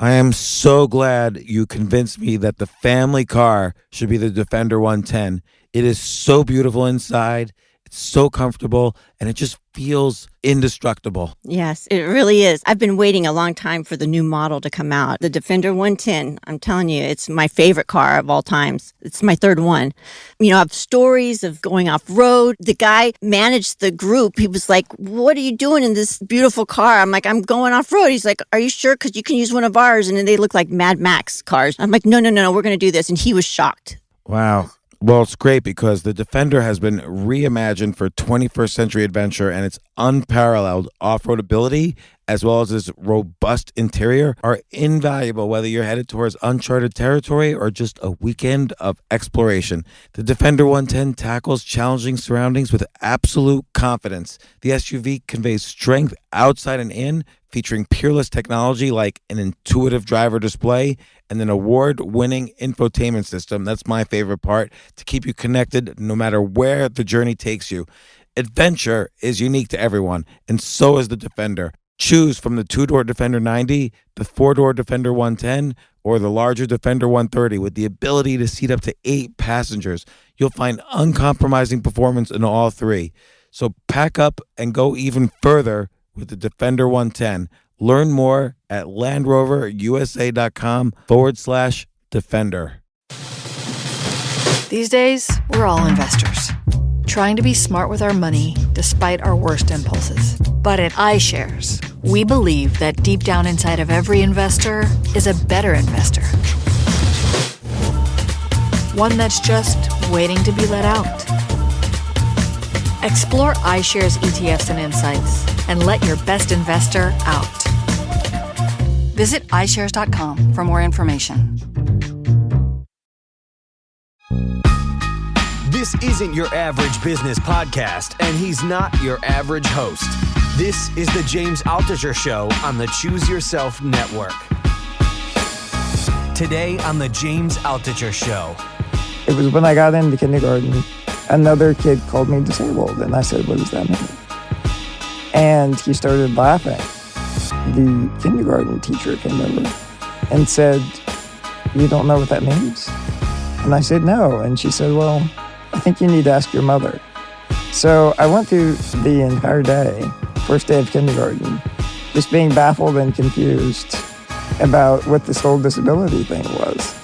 I am so glad you convinced me that the family car should be the Defender 110. It is so beautiful inside. It's so comfortable, and it just feels indestructible. Yes, it really is. I've been waiting a long time for the new model to come out. The Defender 110, I'm telling you, it's my favorite car of all times. It's my third one. You know, I have stories of going off-road. The guy managed the group. He was like, what are you doing in this beautiful car? I'm like, I'm going off-road. He's like, are you sure? Because you can use one of ours. And then they look like Mad Max cars. I'm like, no, we're going to do this. And he was shocked. Wow. Well, it's great because the Defender has been reimagined for 21st century adventure, and its unparalleled off-road ability, as well as its robust interior, are invaluable whether you're headed towards uncharted territory or just a weekend of exploration. The Defender 110 tackles challenging surroundings with absolute confidence. The SUV conveys strength outside and in, featuring peerless technology like an intuitive driver display and an award-winning infotainment system. That's my favorite part, to keep you connected no matter where the journey takes you. Adventure is unique to everyone, and so is the Defender. Choose from the two-door Defender 90, the four-door Defender 110, or the larger Defender 130 with the ability to seat up to 8 passengers. You'll find uncompromising performance in all three. So pack up and go even further with the Defender 110. Learn more at LandRoverUSA.com/Defender. These days, we're all investors, trying to be smart with our money despite our worst impulses. But at iShares, we believe that deep down inside of every investor is a better investor. One that's just waiting to be let out. Explore iShares ETFs and insights and let your best investor out. Visit iShares.com for more information. This isn't your average business podcast, and he's not your average host. This is the James Altucher Show on the Choose Yourself Network. Today on the James Altucher Show. It was when I got into kindergarten, another kid called me disabled, and I said, what does that mean? And he started laughing. The kindergarten teacher came over and said, you don't know what that means? And I said, no. And she said, well, I think you need to ask your mother. So I went through the entire day, first day of kindergarten, just being baffled and confused about what this whole disability thing was.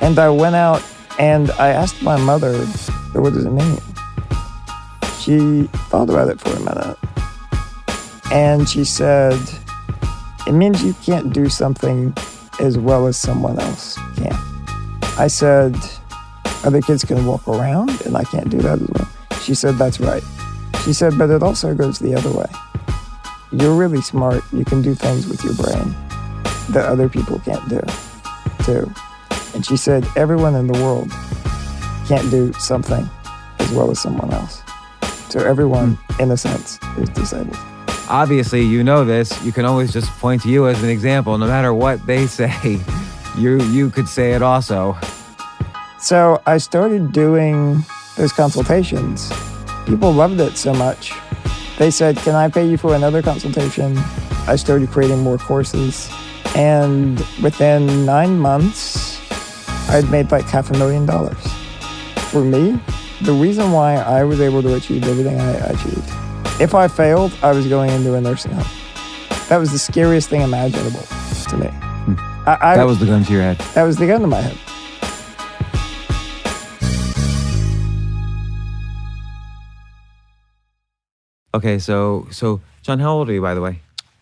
And I went out and I asked my mother, what does it mean? She thought about it for a minute. And she said, it means you can't do something as well as someone else can. I said, other kids can walk around and I can't do that as well. She said, that's right. She said, but it also goes the other way. You're really smart. You can do things with your brain that other people can't do, too. And she said, everyone in the world can't do something as well as someone else. So everyone, in a sense, is disabled. Obviously, you know this. You can always just point to you as an example. No matter what they say, you could say it also. So I started doing those consultations. People loved it so much. They said, can I pay you for another consultation? I started creating more courses. And within 9 months, I'd made like $500,000. For me, the reason why I was able to achieve everything I achieved, if I failed, I was going into a nursing home. That was the scariest thing imaginable to me. That was the gun to your head. That was the gun to my head. Okay, so John, how old are you, by the way?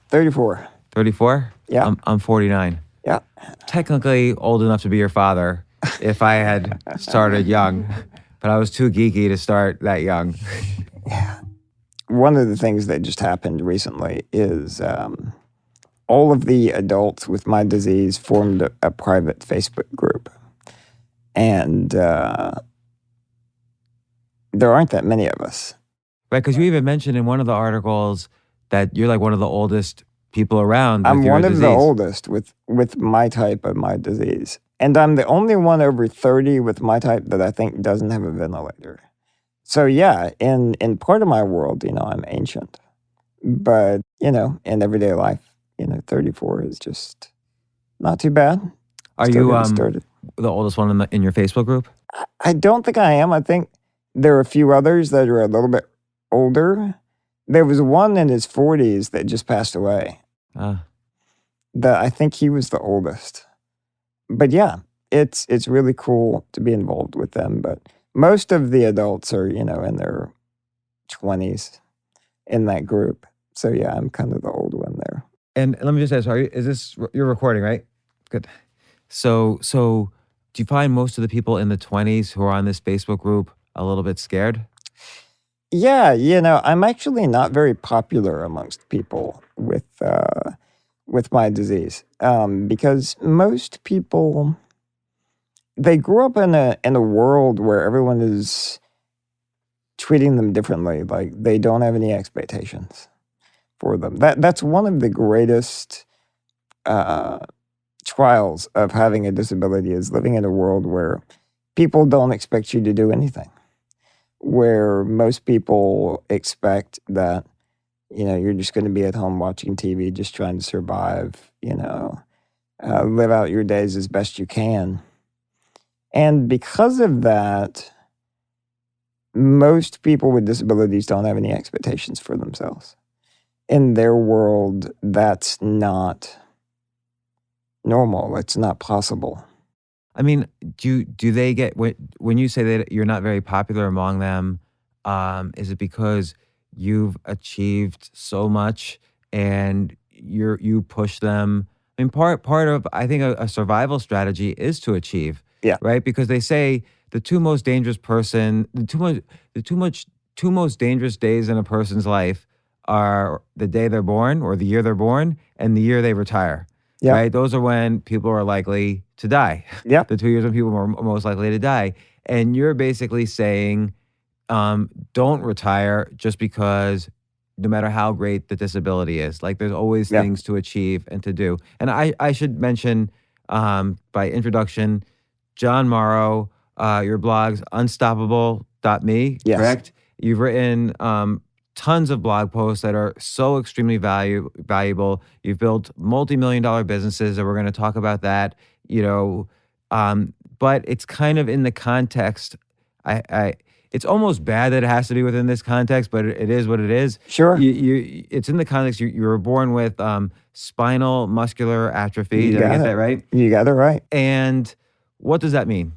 34. 34? Yeah. I'm 49. Yeah. Technically old enough to be your father if I had started young, but I was too geeky to start that young. Yeah. One of the things that just happened recently is all of the adults with my disease formed a private Facebook group. And there aren't that many of us. Right, because you even mentioned in one of the articles that you're like one of the oldest people around. I'm one of the oldest with my type of my disease. And I'm the only one over 30 with my type that I think doesn't have a ventilator. So yeah, in part of my world, I'm ancient. But, in everyday life, 34 is just Not too bad. Are Still you getting started. the oldest one in your Facebook group? I don't think I am. I think there are a few others that are a little bit older. There was one in his 40s that just passed away. That I think he was the oldest. But yeah, it's really cool to be involved with them. But most of the adults are, in their 20s in that group. So yeah, I'm kind of the old one there. And let me just ask, is this, you're recording, right? Good. So do you find most of the people in the 20s who are on this Facebook group a little bit scared? Yeah, I'm actually not very popular amongst people with my disease because most people, they grew up in a world where everyone is treating them differently. Like they don't have any expectations for them. That's one of the greatest trials of having a disability, is living in a world where people don't expect you to do anything, where most people expect that, you're just going to be at home watching TV, just trying to survive, live out your days as best you can. And because of that, most people with disabilities don't have any expectations for themselves. In their world, that's not normal. It's not possible. I mean, do they get, when you say that you're not very popular among them, is it because you've achieved so much and you push them? I mean, part of, I think, a survival strategy is to achieve. Yeah. Right? Because they say the two most dangerous days in a person's life are the day they're born, or the year they're born, and the year they retire. Yeah. Right? Those are when people are likely to die. Yeah. The 2 years when people are most likely to die. And you're basically saying, don't retire just because no matter how great the disability is. Like there's always things to achieve and to do. And I should mention, by introduction, Jon Morrow, your blog's unstoppable.me, correct? You've written tons of blog posts that are so extremely valuable. You've built multi-million-dollar businesses, and we're going to talk about that, but it's kind of in the context, it's almost bad that it has to be within this context, but it is what it is. Sure. It's in the context, you were born with spinal muscular atrophy. Did I get that right? You got it right. And what does that mean?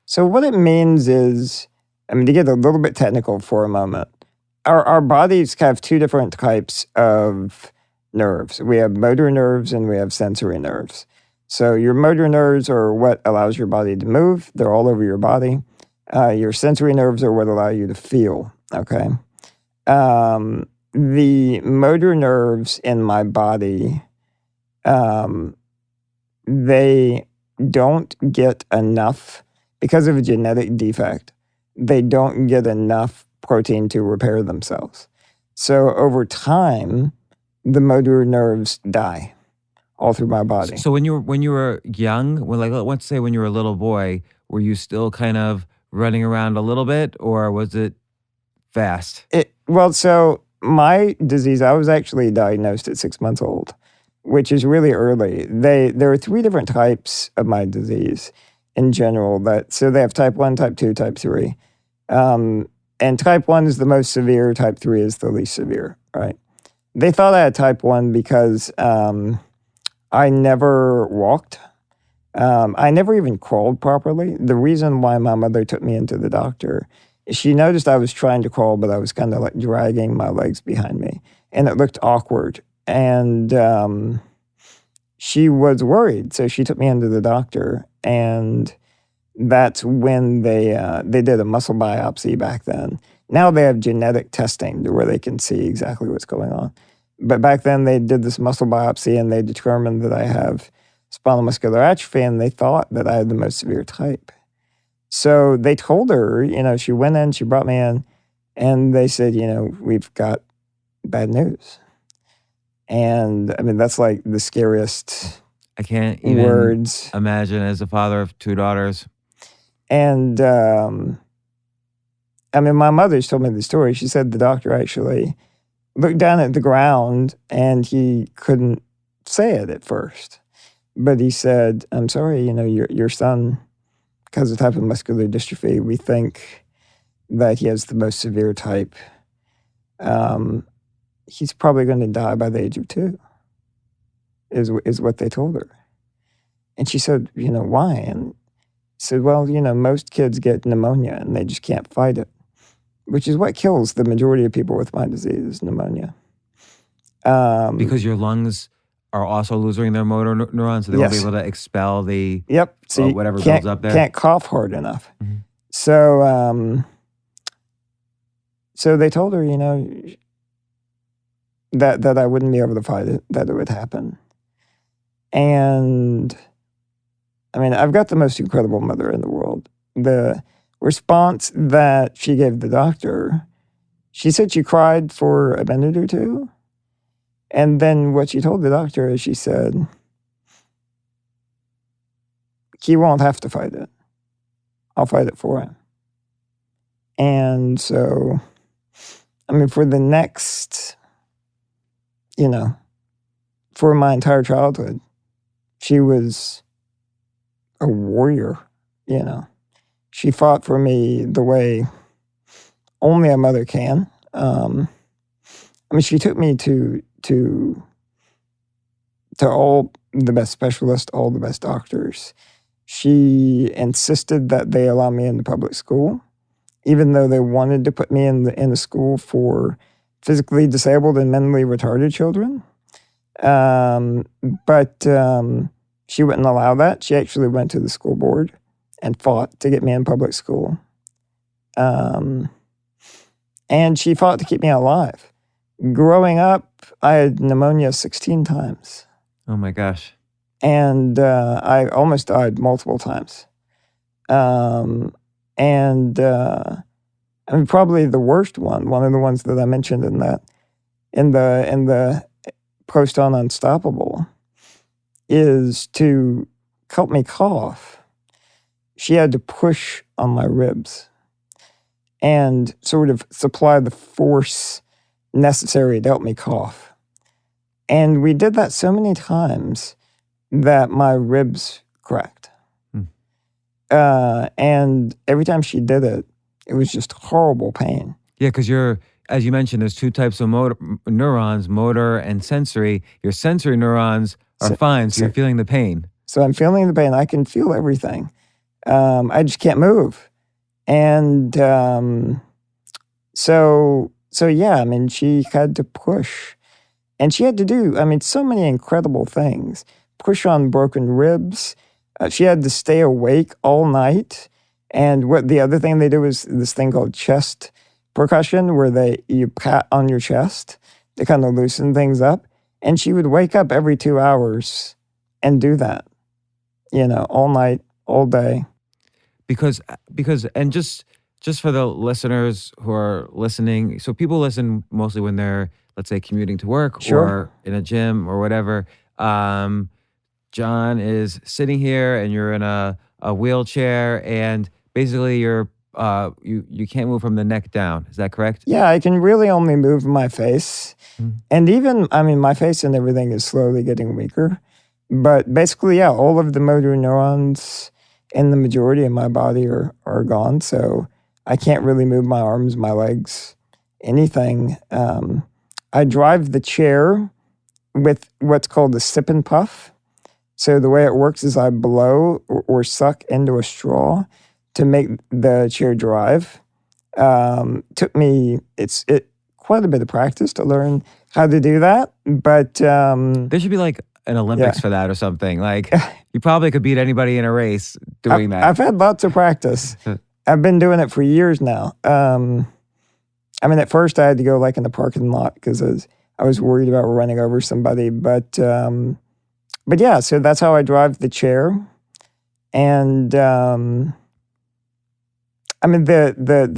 So what it means is, to get a little bit technical for a moment, our bodies have two different types of nerves. We have motor nerves and we have sensory nerves. So your motor nerves are what allows your body to move. They're all over your body. Your sensory nerves are what allow you to feel, okay? The motor nerves in my body, they don't get enough, because of a genetic defect, they don't get enough protein to repair themselves. So over time, the motor nerves die all through my body. So when you were young, let's say when you were a little boy, were you still kind of running around a little bit, or was it fast? So my disease, I was actually diagnosed at 6 months old, which is really early. There are three different types of my disease in general. So they have type 1, type 2, type 3. And type 1 is the most severe, type 3 is the least severe, right? They thought I had type 1 because I never walked. I never even crawled properly. The reason why my mother took me into the doctor is she noticed I was trying to crawl, but I was kind of like dragging my legs behind me, and it looked awkward. And she was worried, so she took me into the doctor, and that's when they did a muscle biopsy back then. Now they have genetic testing to where they can see exactly what's going on. But back then they did this muscle biopsy and they determined that I have spinal muscular atrophy, and they thought that I had the most severe type. So they told her, she went in, she brought me in, and they said, we've got bad news. And that's like the scariest I can't even words. Imagine as a father of two daughters. And my mother's told me the story. She said the doctor actually looked down at the ground and he couldn't say it at first. But he said, I'm sorry, your son has a type of muscular dystrophy. We think that he has the most severe type. He's probably going to die by the age of 2, is what they told her. And she said, why? And said, well, most kids get pneumonia and they just can't fight it, which is what kills the majority of people with my disease, pneumonia. Because your lungs are also losing their motor neurons, so they won't be able to expel the so whatever builds up there. Can't cough hard enough. Mm-hmm. So they told her, that I wouldn't be able to fight it, that it would happen. And I mean, I've got the most incredible mother in the world. The response that she gave the doctor, she said she cried for a minute or two. And then what she told the doctor is she said, he won't have to fight it. I'll fight it for him. And so, I mean, for the next, for my entire childhood, she was a warrior, She fought for me the way only a mother can. She took me to all the best specialists, all the best doctors. She insisted that they allow me into public school, even though they wanted to put me in a school for physically disabled and mentally retarded children. But she wouldn't allow that. She actually went to the school board and fought to get me in public school. And she fought to keep me alive. Growing up, I had pneumonia 16 times. Oh my gosh. And I almost died multiple times. Probably the worst one of the ones that I mentioned in the post on Unstoppable, is to help me cough. She had to push on my ribs and sort of supply the force necessary to help me cough. And we did that so many times that my ribs cracked. And every time she did it, it was just horrible pain. Yeah, because as you mentioned, there's 2 types of neurons, motor and sensory. Your sensory neurons are fine, so you're feeling the pain. So I'm feeling the pain. I can feel everything. I just can't move. And so yeah, she had to push. And she had to do, so many incredible things. Push on broken ribs. She had to stay awake all night. And what the other thing they do is this thing called chest percussion, where you pat on your chest to kind of loosen things up. And she would wake up every 2 hours and do that, all night, all day. Because and just for the listeners who are listening, so people listen mostly when they're, let's say, commuting to work or in a gym or whatever. Jon is sitting here and you're in a wheelchair, and basically you're you can't move from the neck down. Is that correct? Yeah, I can really only move my face. And even, my face and everything is slowly getting weaker. But basically, yeah, all of the motor neurons in the majority of my body are gone. So I can't really move my arms, my legs, anything. I drive the chair with what's called a sip and puff. So the way it works is I blow or suck into a straw to make the chair drive. Took me quite a bit of practice to learn how to do that, but there should be like an Olympics for that or something. Like you probably could beat anybody in a race doing that. I've had lots of practice. I've been doing it for years now. At first I had to go like in the parking lot because I was worried about running over somebody, but yeah, so that's how I drive the chair. And the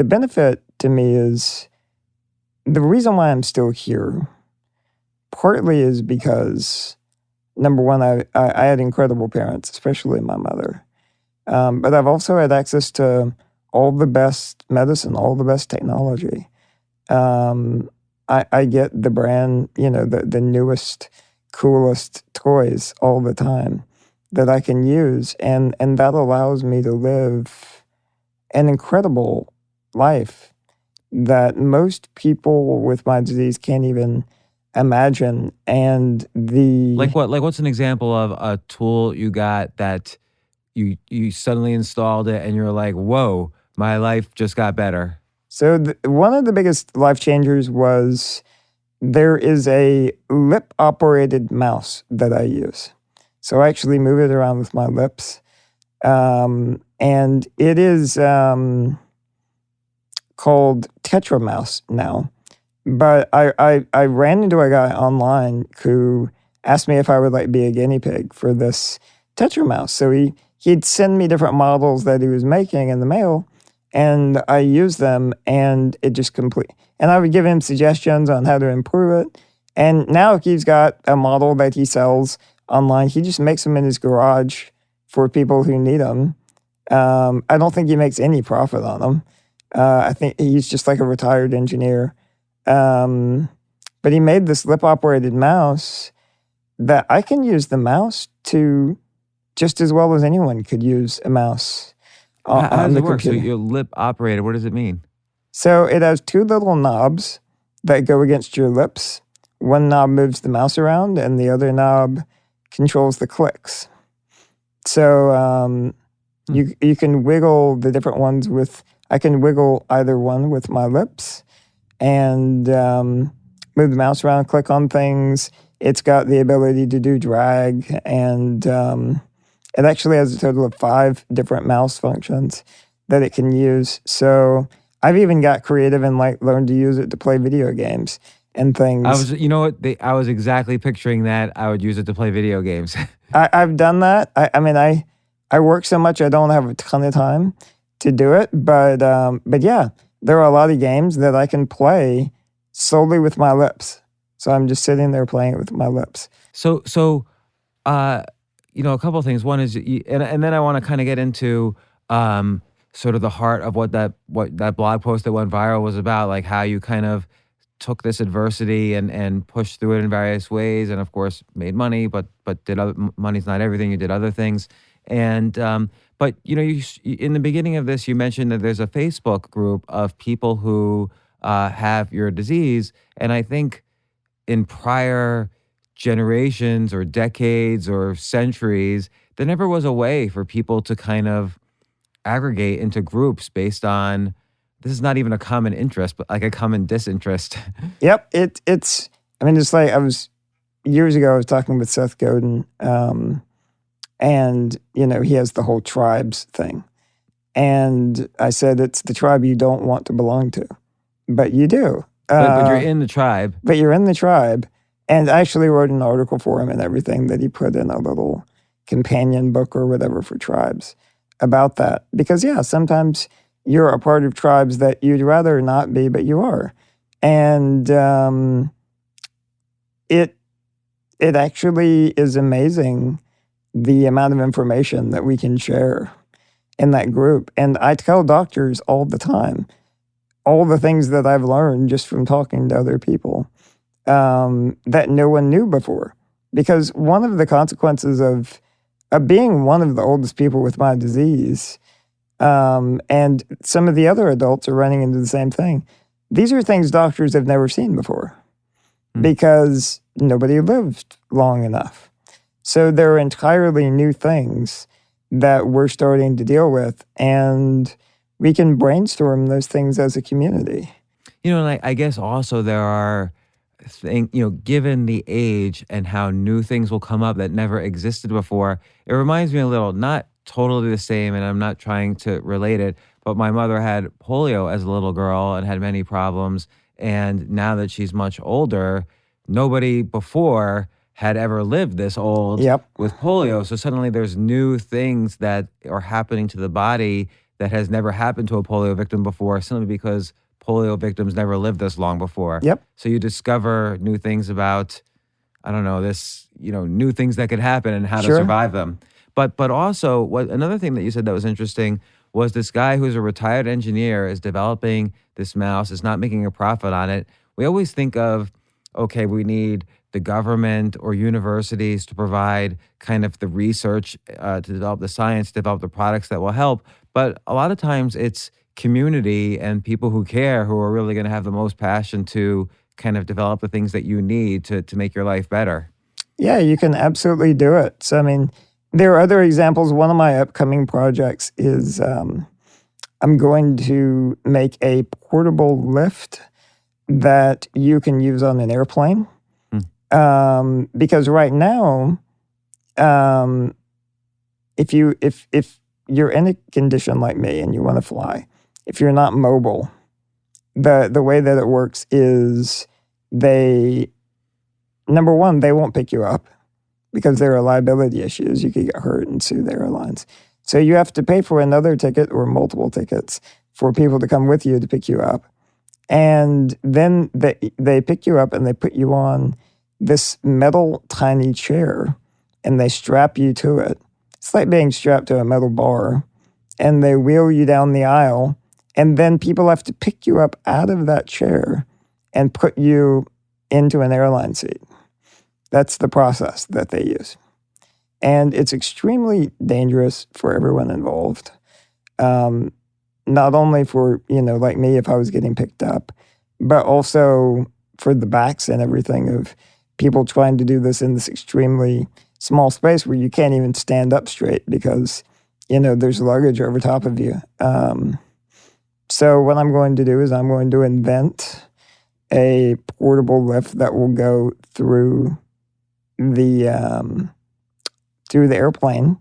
benefit to me is the reason why I'm still here partly is because, number one, I had incredible parents, especially my mother. But I've also had access to all the best medicine, all the best technology. I get the brand, the newest, coolest toys all the time. that I can use, and that allows me to live an incredible life that most people with my disease can't even imagine. And Like what? Like what's an example of a tool you got that you suddenly installed it and you're like, whoa, my life just got better? So one of the biggest life changers was there is a lip-operated mouse that I use. So I actually move it around with my lips. And it is called Tetra Mouse now. But I ran into a guy online who asked me if I would like be a guinea pig for this Tetra Mouse. So he'd send me different models that he was making in the mail, and I used them, and it just and I would give him suggestions on how to improve it. And now he's got a model that he sells online. He just makes them in his garage for people who need them. I don't think he makes any profit on them. I think he's just like a retired engineer. But he made this lip-operated mouse that I can use the mouse to just as well as anyone could use a mouse How on does the it work? So computer. your lip operated, what does it mean? So it has two little knobs that go against your lips. One knob moves the mouse around, and the other knob controls the clicks. So you can wiggle the different ones I can wiggle either one with my lips and move the mouse around, click on things. It's got the ability to do drag, and it actually has a total of 5 different mouse functions that it can use. So I've even got creative and learned to use it to play video games and things. You know what? I was exactly picturing that. I would use it to play video games. I've done that. I mean, I work so much I don't have a ton of time to do it, but yeah, there are a lot of games that I can play solely with my lips. So I'm just sitting there playing it with my lips. So a couple of things. One is, and then I want to kind of get into sort of the heart of what that blog post that went viral was about, like how you kind of took this adversity and pushed through it in various ways, and of course made money, but money's not everything. You did other things, and but you in the beginning of this, you mentioned that there's a Facebook group of people who have your disease, and I think in prior generations or decades or centuries, there never was a way for people to kind of aggregate into groups based on, this is not even a common interest, but like a common disinterest. Yep. It's like years ago, I was talking with Seth Godin, and, he has the whole tribes thing. And I said, it's the tribe you don't want to belong to, but you do. But you're in the tribe. But you're in the tribe. And I actually wrote an article for him and everything that he put in a little companion book or whatever for tribes about that. Because, yeah, sometimes you're a part of tribes that you'd rather not be, but you are. And it actually is amazing the amount of information that we can share in that group. And I tell doctors all the time, all the things that I've learned just from talking to other people that no one knew before. Because one of the consequences of being one of the oldest people with my disease, and some of the other adults are running into the same thing, these are things doctors have never seen before because nobody lived long enough. So they're entirely new things that we're starting to deal with, and we can brainstorm those things as a community. And I guess also there are given the age and how new things will come up that never existed before, it reminds me a little, not totally the same, and I'm not trying to relate it, but my mother had polio as a little girl and had many problems. And now that she's much older, nobody before had ever lived this old with polio. So suddenly there's new things that are happening to the body that has never happened to a polio victim before, simply because polio victims never lived this long before. So you discover new things about, new things that could happen and how to survive them. But also, another thing that you said that was interesting was this guy who's a retired engineer is developing this mouse, is not making a profit on it. We always think of, okay, we need the government or universities to provide kind of the research to develop the science, develop the products that will help. But a lot of times it's community and people who care who are really going to have the most passion to kind of develop the things that you need to make your life better. Yeah, you can absolutely do it. So, I mean, there are other examples. One of my upcoming projects is I'm going to make a portable lift that you can use on an airplane. Because right now, if you're in a condition like me and you want to fly, if you're not mobile, the way that it works is number one, they won't pick you up because there are liability issues. You could get hurt and sue the airlines. So you have to pay for another ticket or multiple tickets for people to come with you to pick you up. And then they pick you up and they put you on this metal tiny chair and they strap you to it. It's like being strapped to a metal bar, and they wheel you down the aisle, and then people have to pick you up out of that chair and put you into an airline seat. That's the process that they use. And it's extremely dangerous for everyone involved. Not only for, like me, if I was getting picked up, but also for the backs and everything of people trying to do this in this extremely small space where you can't even stand up straight because, there's luggage over top of you. So what I'm going to do is I'm going to invent a portable lift that will go through the airplane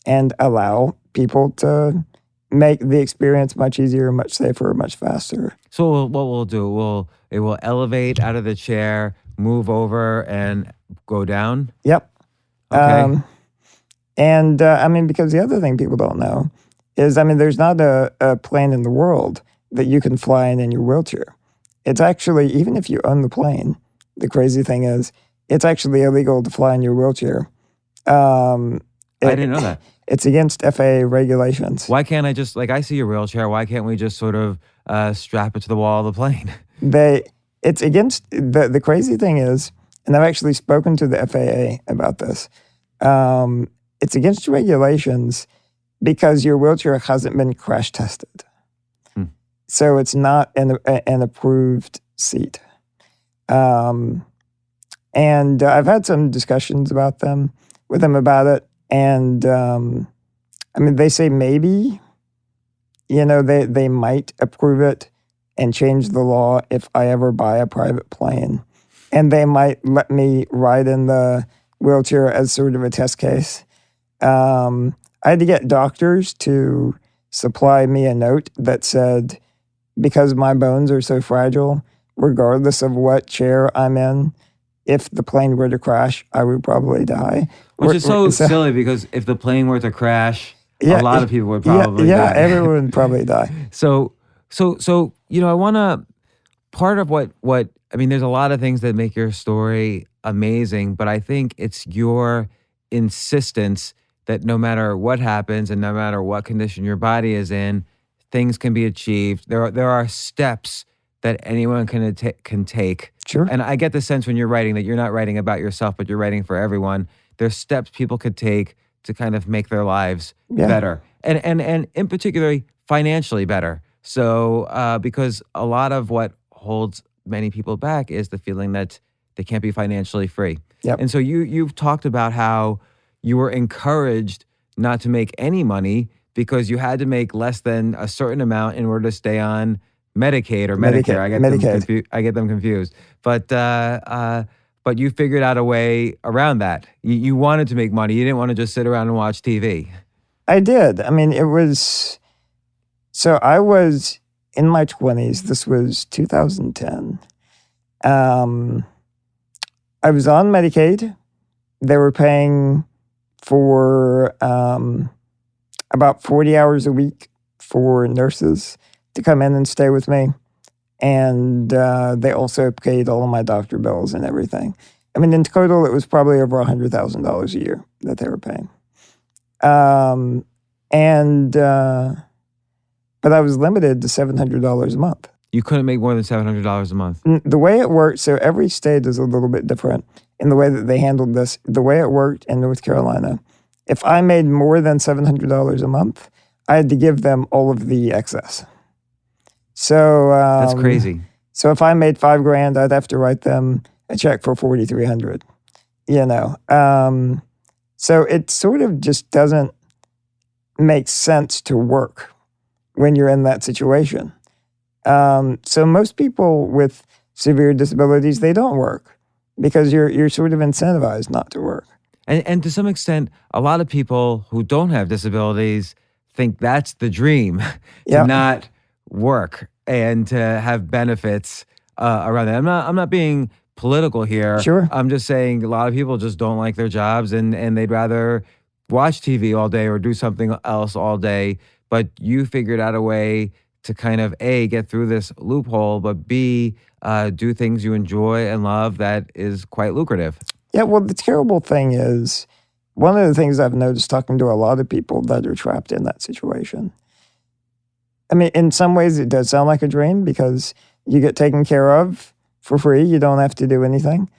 and allow people to make the experience much easier, much safer, much faster. So what we'll do, it will elevate out of the chair, move over, and go down? Yep. Okay. Because the other thing people don't know is, there's not a plane in the world that you can fly in your wheelchair. It's actually, even if you own the plane, the crazy thing is, it's actually illegal to fly in your wheelchair. I didn't know that. It's against FAA regulations. Why can't I just, I see your wheelchair, why can't we just sort of strap it to the wall of the plane? It's against, the crazy thing is, and I've actually spoken to the FAA about this, it's against regulations because your wheelchair hasn't been crash tested. So it's not an approved seat. And I've had some discussions with them about it. And they say maybe, they might approve it and change the law if I ever buy a private plane. And they might let me ride in the wheelchair as sort of a test case. I had to get doctors to supply me a note that said, because my bones are so fragile, regardless of what chair I'm in, if the plane were to crash, I would probably die. Which is so silly because if the plane were to crash, a lot of people would probably die. Yeah, everyone would probably die. So I want to, part of what there's a lot of things that make your story amazing, but I think it's your insistence that no matter what happens and no matter what condition your body is in, things can be achieved. There are steps that anyone can take. Sure. And I get the sense when you're writing that you're not writing about yourself, but you're writing for everyone. There's steps people could take to kind of make their lives better. And in particular, financially better. So because a lot of what holds many people back is the feeling that they can't be financially free. Yep. And so you've talked about how you were encouraged not to make any money because you had to make less than a certain amount in order to stay on Medicaid or Medicare. I get them confused. But you figured out a way around that. You wanted to make money. You didn't want to just sit around and watch TV. I did. So I was in my 20s. This was 2010. I was on Medicaid. They were paying for about 40 hours a week for nurses to come in and stay with me. And they also paid all of my doctor bills and everything. In total, it was probably over $100,000 a year that they were paying. But I was limited to $700 a month. You couldn't make more than $700 a month. The way it worked, so every state is a little bit different in the way that they handled this. The way it worked in North Carolina, if I made more than $700 a month, I had to give them all of the excess. So That's crazy. So if I made $5,000, I'd have to write them a check for $4,300. So it sort of just doesn't make sense to work when you're in that situation. So most people with severe disabilities, they don't work because you're sort of incentivized not to work. And to some extent, a lot of people who don't have disabilities think that's the dream, to not work and to have benefits around that. I'm not being political here. Sure. I'm just saying a lot of people just don't like their jobs and they'd rather watch TV all day or do something else all day. But you figured out a way to kind of A, get through this loophole, but B, do things you enjoy and love that is quite lucrative. Yeah, well, the terrible thing is, one of the things I've noticed talking to a lot of people that are trapped in that situation, I mean, in some ways it does sound like a dream because you get taken care of for free. You don't have to do anything.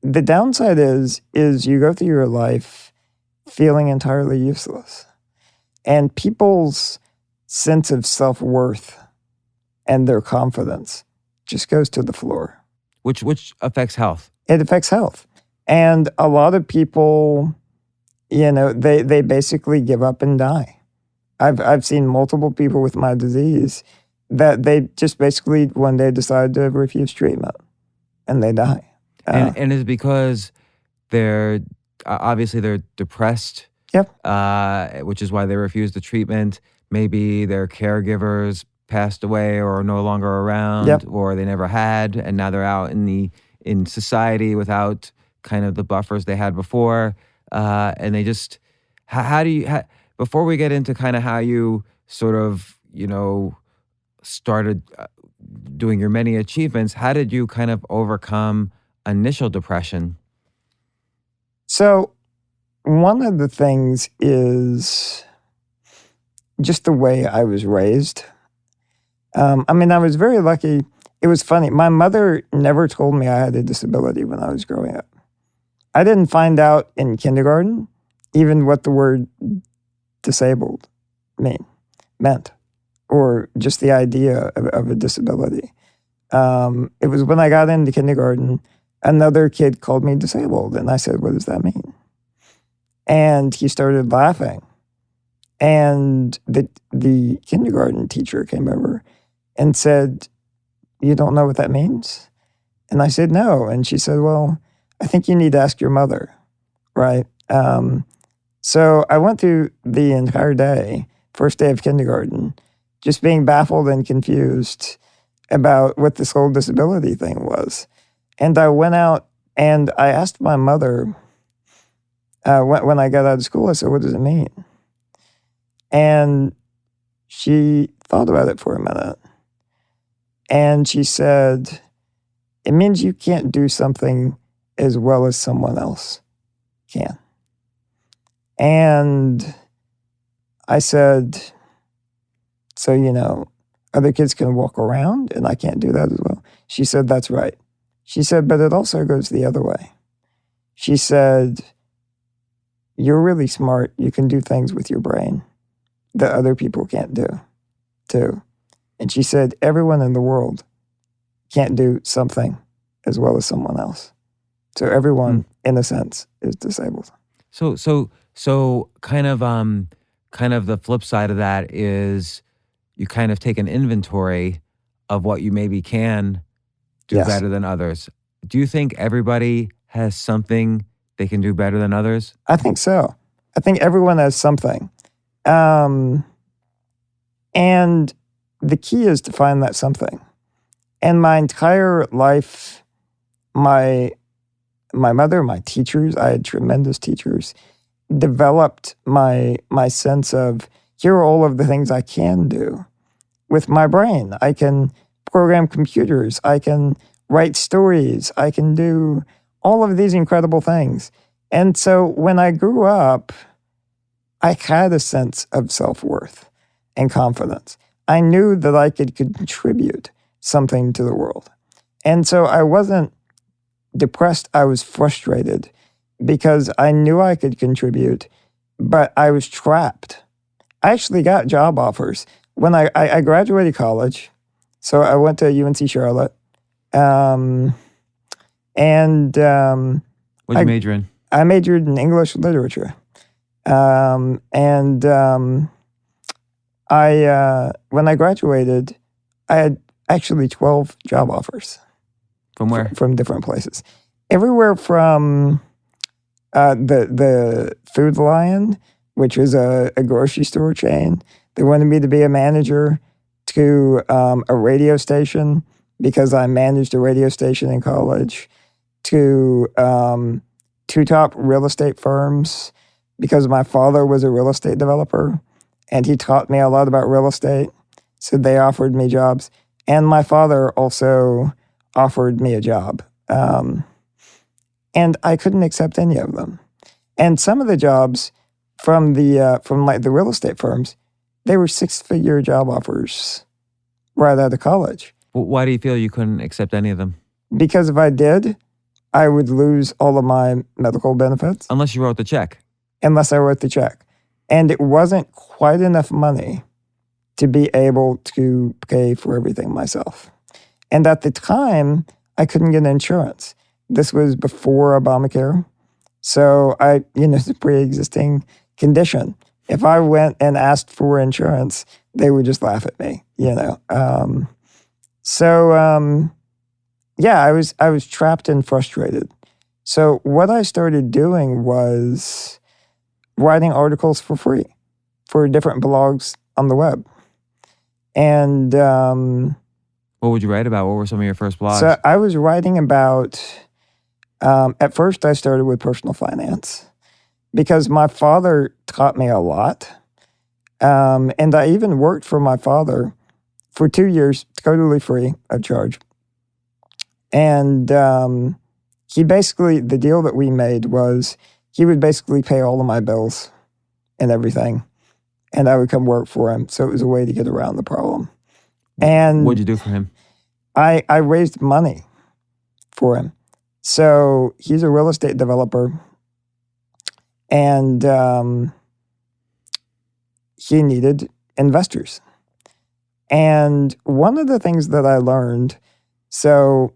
The downside is you go through your life feeling entirely useless. And people's sense of self-worth and their confidence just goes to the floor. Which affects health. It affects health. And a lot of people, they basically give up and die. I've seen multiple people with my disease that they just basically one day decide to refuse treatment and they die. And it's because they're depressed. Yep. Which is why they refuse the treatment. Maybe their caregivers passed away or are no longer around, Yep. or they never had, and now they're out in society without kind of the buffers they had before. And they just, before we get into kind of how you sort of, started doing your many achievements, how did you kind of overcome initial depression? So one of the things is just the way I was raised. I was very lucky. It was funny. My mother never told me I had a disability when I was growing up. I didn't find out in kindergarten even what the word disabled meant, or just the idea of a disability. It was when I got into kindergarten, another kid called me disabled, and I said, "What does that mean?" And he started laughing. And the kindergarten teacher came over and said, "You don't know what that means?" And I said, "No." And she said, "Well, I think you need to ask your mother," right? So I went through the entire day, first day of kindergarten, just being baffled and confused about what this whole disability thing was. And I went out and I asked my mother, when I got out of school, I said, "What does it mean?" And she thought about it for a minute. And she said, "It means you can't do something as well as someone else can." And I said, "So, other kids can walk around and I can't do that as well?" She said, "That's right." She said, "But it also goes the other way." She said, "You're really smart. You can do things with your brain that other people can't do, too." And she said, "Everyone in the world can't do something as well as someone else. So everyone, in a sense, is disabled." So kind of the flip side of that is you kind of take an inventory of what you maybe can do Yes. better than others. Do you think everybody has something they can do better than others? I think so. I think everyone has something. And the key is to find that something. And my entire life, my mother, my teachers, I had tremendous teachers, developed my sense of, here are all of the things I can do with my brain. I can program computers. I can write stories. I can do all of these incredible things. And so when I grew up, I had a sense of self-worth and confidence. I knew that I could contribute something to the world. And so I wasn't depressed, I was frustrated because I knew I could contribute, but I was trapped. I actually got job offers. When I graduated college, so I went to UNC Charlotte, and What'd you major in? I majored in English literature. When I graduated, I had actually 12 job offers. From where? From different places. Everywhere from the Food Lion, which was a grocery store chain. They wanted me to be a manager, to a radio station because I managed a radio station in college, to two top real estate firms because my father was a real estate developer and he taught me a lot about real estate. So they offered me jobs. And my father also offered me a job. And I couldn't accept any of them. And some of the jobs from the real estate firms, they were 6-figure job offers right out of college. Well, why do you feel you couldn't accept any of them? Because if I did, I would lose all of my medical benefits. Unless you wrote the check. Unless I wrote the check. And it wasn't quite enough money to be able to pay for everything myself. And at the time, I couldn't get insurance. This was before Obamacare. So it's a pre-existing condition. If I went and asked for insurance, they would just laugh at me, I was trapped and frustrated. So what I started doing was writing articles for free for different blogs on the web. And what would you write about? What were some of your first blogs? So I was writing about, at first I started with personal finance because my father taught me a lot. And I even worked for my father for 2 years, totally free of charge. And he basically, the deal that we made was he would basically pay all of my bills and everything. And I would come work for him. So it was a way to get around the problem. And what'd you do for him? I raised money for him. So he's a real estate developer. And he needed investors. And one of the things that I learned, so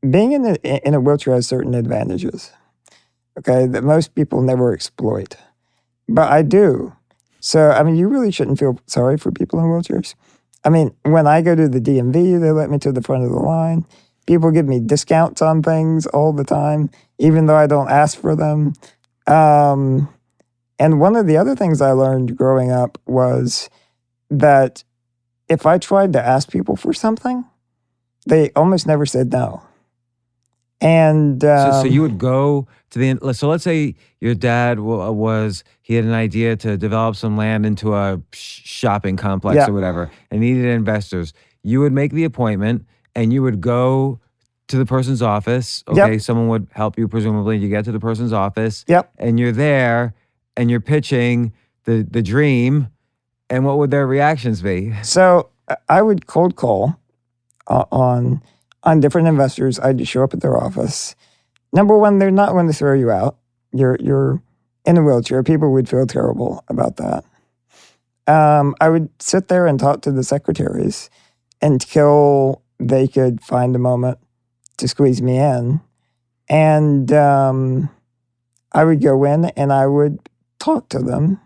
being in a wheelchair has certain advantages, okay, that most people never exploit. But I do. So, you really shouldn't feel sorry for people in wheelchairs. When I go to the DMV, they let me to the front of the line. People give me discounts on things all the time, even though I don't ask for them. And one of the other things I learned growing up was that if I tried to ask people for something, they almost never said no. And so you would go to so let's say your dad he had an idea to develop some land into a shopping complex or whatever and needed investors. You would make the appointment and you would go to the person's office. Okay, someone would help you presumably. You get to the person's office and you're there and you're pitching the dream. And what would their reactions be? So I would cold call on different investors. I'd just show up at their office. Number one, they're not going to throw you out. You're in a wheelchair. People would feel terrible about that. I would sit there and talk to the secretaries until they could find a moment to squeeze me in. And I would go in and I would talk to them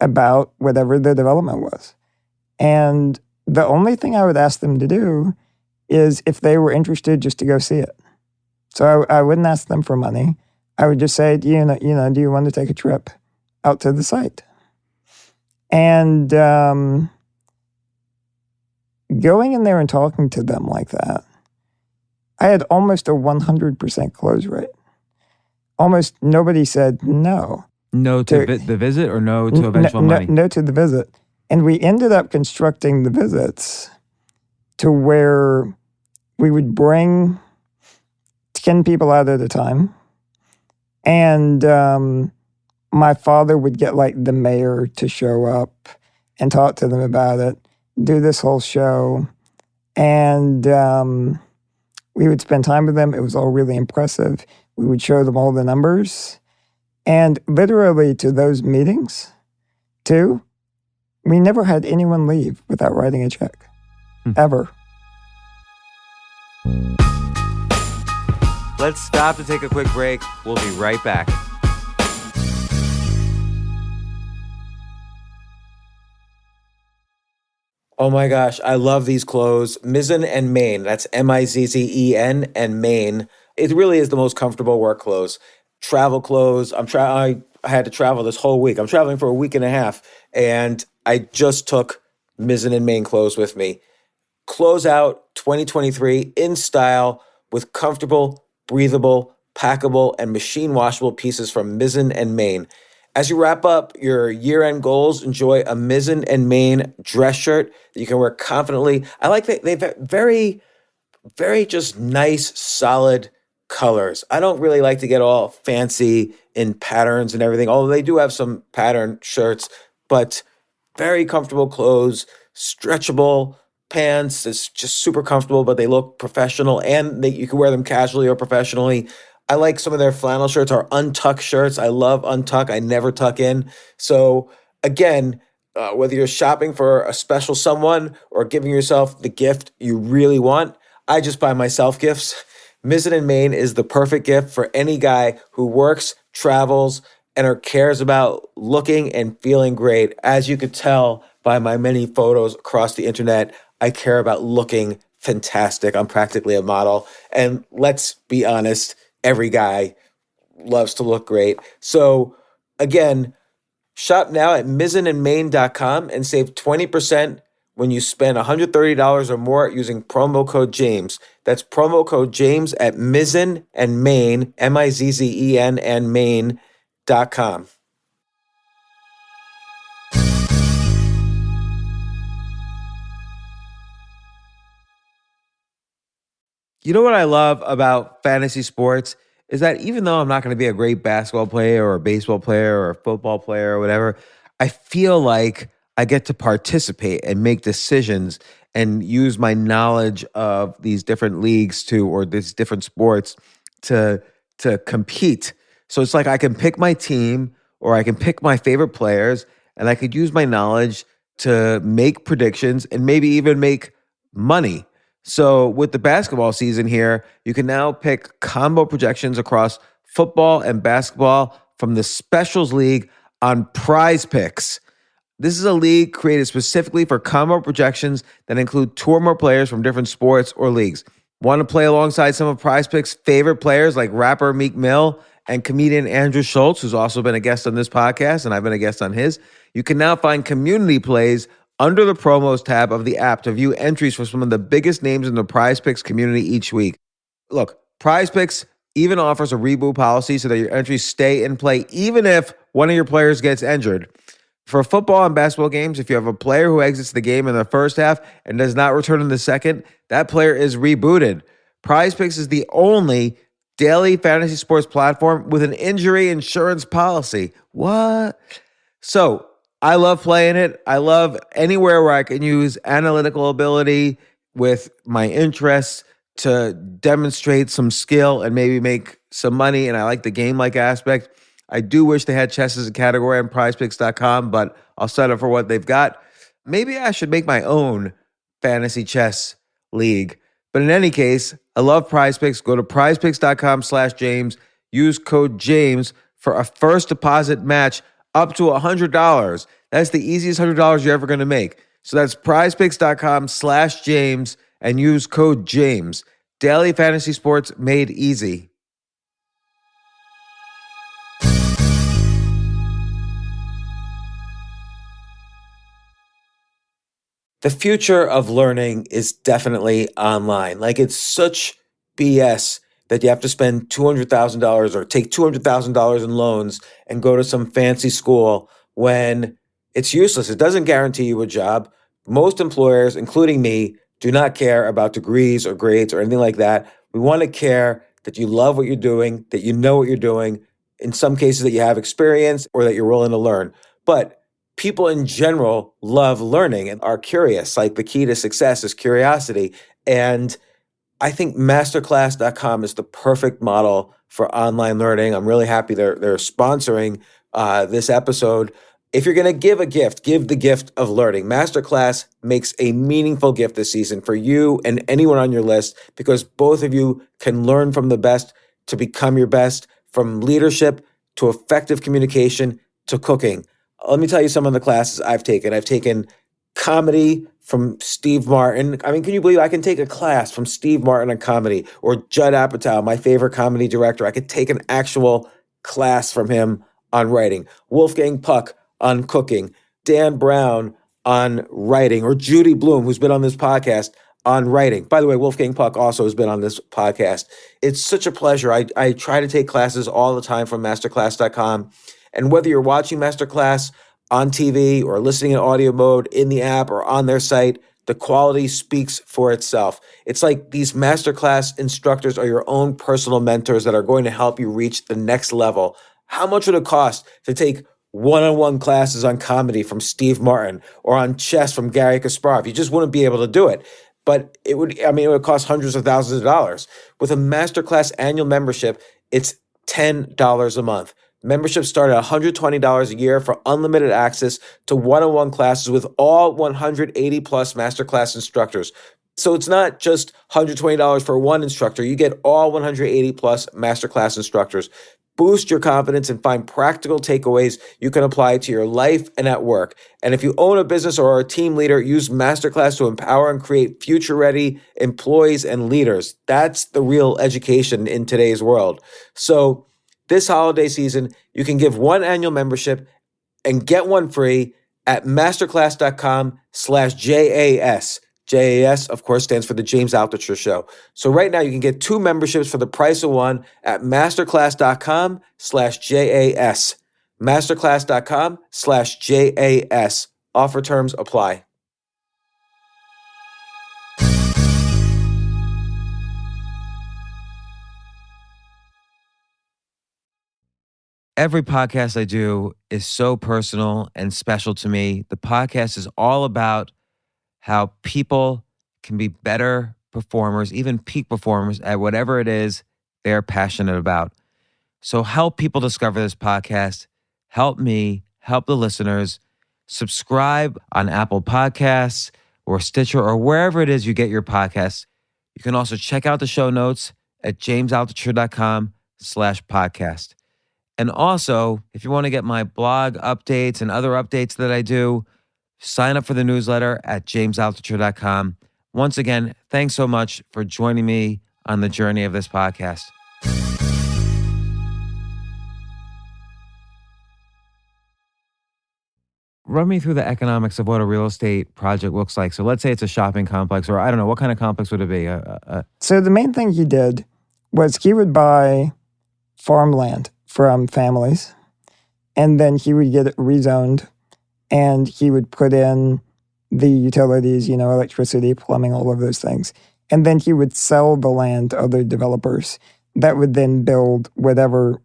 about whatever the development was. And the only thing I would ask them to do is if they were interested just to go see it. So I wouldn't ask them for money. I would just say, do you want to take a trip out to the site? And going in there and talking to them like that, I had almost a 100% close rate. Almost nobody said no. No to the visit or no to eventual money? No to the visit. And we ended up constructing the visits to where we would bring 10 people out at a time. And my father would get the mayor to show up and talk to them about it, do this whole show. And we would spend time with them. It was all really impressive. We would show them all the numbers. And literally to those meetings, too, we never had anyone leave without writing a check, ever. Let's stop to take a quick break. We'll be right back. Oh my gosh, I love these clothes. Mizzen and Main. That's Mizzen and Main. It really is the most comfortable work clothes. Travel clothes. I had to travel this whole week. I'm traveling for a week and a half, and I just took Mizzen and Main clothes with me. Close out 2023 in style with comfortable, breathable, packable, and machine washable pieces from Mizzen and Main. As you wrap up your year-end goals, enjoy a Mizzen and Main dress shirt that you can wear confidently. I like that they've very, very just nice, solid colors. I don't really like to get all fancy in patterns and everything, although they do have some pattern shirts, but very comfortable clothes, stretchable pants. It's just super comfortable, but they look professional, and you can wear them casually or professionally. I like some of their flannel shirts or untuck shirts. I love untuck. I never tuck in. So again, whether you're shopping for a special someone or giving yourself the gift you really want, I just buy myself gifts. Mizzen and Main is the perfect gift for any guy who works, travels, and or cares about looking and feeling great. As you could tell by my many photos across the internet, I care about looking fantastic. I'm practically a model. And let's be honest, every guy loves to look great. So again, shop now at mizzenandmain.com and save 20% when you spend $130 or more using promo code James. That's promo code James at Mizzen and Main, Mizzen and Main.com. You know what I love about fantasy sports is that even though I'm not going to be a great basketball player or a baseball player or a football player or whatever, I feel like I get to participate and make decisions and use my knowledge of these different leagues or these different sports to compete. So it's like I can pick my team or I can pick my favorite players, and I could use my knowledge to make predictions and maybe even make money. So with the basketball season here, you can now pick combo projections across football and basketball from the Specials League on Prize Picks. This is a league created specifically for combo projections that include two or more players from different sports or leagues. Want to play alongside some of Prize Picks' favorite players like rapper Meek Mill and comedian Andrew Schultz, who's also been a guest on this podcast, and I've been a guest on his? You can now find community plays under the promos tab of the app to view entries for some of the biggest names in the Prize Picks community each week. Look, Prize Picks even offers a reboot policy so that your entries stay in play even if one of your players gets injured. For football and basketball games, if you have a player who exits the game in the first half and does not return in the second, that player is rebooted. Prize Picks is the only daily fantasy sports platform with an injury insurance policy. What? So, I love playing it. I love anywhere where I can use analytical ability with my interests to demonstrate some skill and maybe make some money. And I like the game-like aspect. I do wish they had chess as a category on prizepicks.com, but I'll settle for what they've got. Maybe I should make my own fantasy chess league. But in any case, I love Prize Picks. Go to prizepicks.com/James. Use code James for a first deposit match up to $100. That's the easiest $100 you're ever going to make. So that's prizepicks.com/James and use code James. Daily fantasy sports made easy. The future of learning is definitely online. Like, it's such BS that you have to spend $200,000 or take $200,000 in loans and go to some fancy school when it's useless. It doesn't guarantee you a job. Most employers, including me, do not care about degrees or grades or anything like that. We want to care that you love what you're doing, that you know what you're doing, in some cases that you have experience or that you're willing to learn. But people in general love learning and are curious. Like, the key to success is curiosity. And I think masterclass.com is the perfect model for online learning. I'm really happy they're sponsoring this episode. If you're going to give a gift, give the gift of learning. Masterclass makes a meaningful gift this season for you and anyone on your list, because both of you can learn from the best to become your best, from leadership to effective communication to cooking. Let me tell you some of the classes I've taken. I've taken comedy from Steve Martin. I mean, can you believe I can take a class from Steve Martin on comedy, or Judd Apatow, my favorite comedy director? I could take an actual class from him on writing. Wolfgang Puck on cooking, Dan Brown on writing, or Judy Bloom, who's been on this podcast, on writing. By the way, Wolfgang Puck also has been on this podcast. It's such a pleasure. I try to take classes all the time from masterclass.com. And whether you're watching Masterclass on TV or listening in audio mode in the app or on their site, the quality speaks for itself. It's like these Masterclass instructors are your own personal mentors that are going to help you reach the next level. How much would it cost to take one-on-one classes on comedy from Steve Martin, or on chess from Gary Kasparov? You just wouldn't be able to do it. But it would cost hundreds of thousands of dollars. With a Masterclass annual membership, it's $10 a month. Memberships start at $120 a year for unlimited access to one-on-one classes with all 180 plus Masterclass instructors. So it's not just $120 for one instructor. You get all 180 plus Masterclass instructors. Boost your confidence and find practical takeaways you can apply to your life and at work. And if you own a business or are a team leader, use Masterclass to empower and create future-ready employees and leaders. That's the real education in today's world. So this holiday season, you can give one annual membership and get one free at masterclass.com/JAS. JAS, of course, stands for the James Altucher Show. So right now you can get 2 memberships for the price of one at masterclass.com/JAS. Masterclass.com/JAS. Offer terms apply. Every podcast I do is so personal and special to me. The podcast is all about how people can be better performers, even peak performers at whatever it is they're passionate about. So help people discover this podcast. Help me, help the listeners. Subscribe on Apple Podcasts or Stitcher or wherever it is you get your podcasts. You can also check out the show notes at jamesaltucher.com/podcast. And also, if you want to get my blog updates and other updates that I do, sign up for the newsletter at jamesaltucher.com. Once again, thanks so much for joining me on the journey of this podcast. Run me through the economics of what a real estate project looks like. So let's say it's a shopping complex, or I don't know, what kind of complex would it be? So the main thing he did was he would buy farmland from families, and then he would get it rezoned, and he would put in the utilities, electricity, plumbing, all of those things. And then he would sell the land to other developers that would then build whatever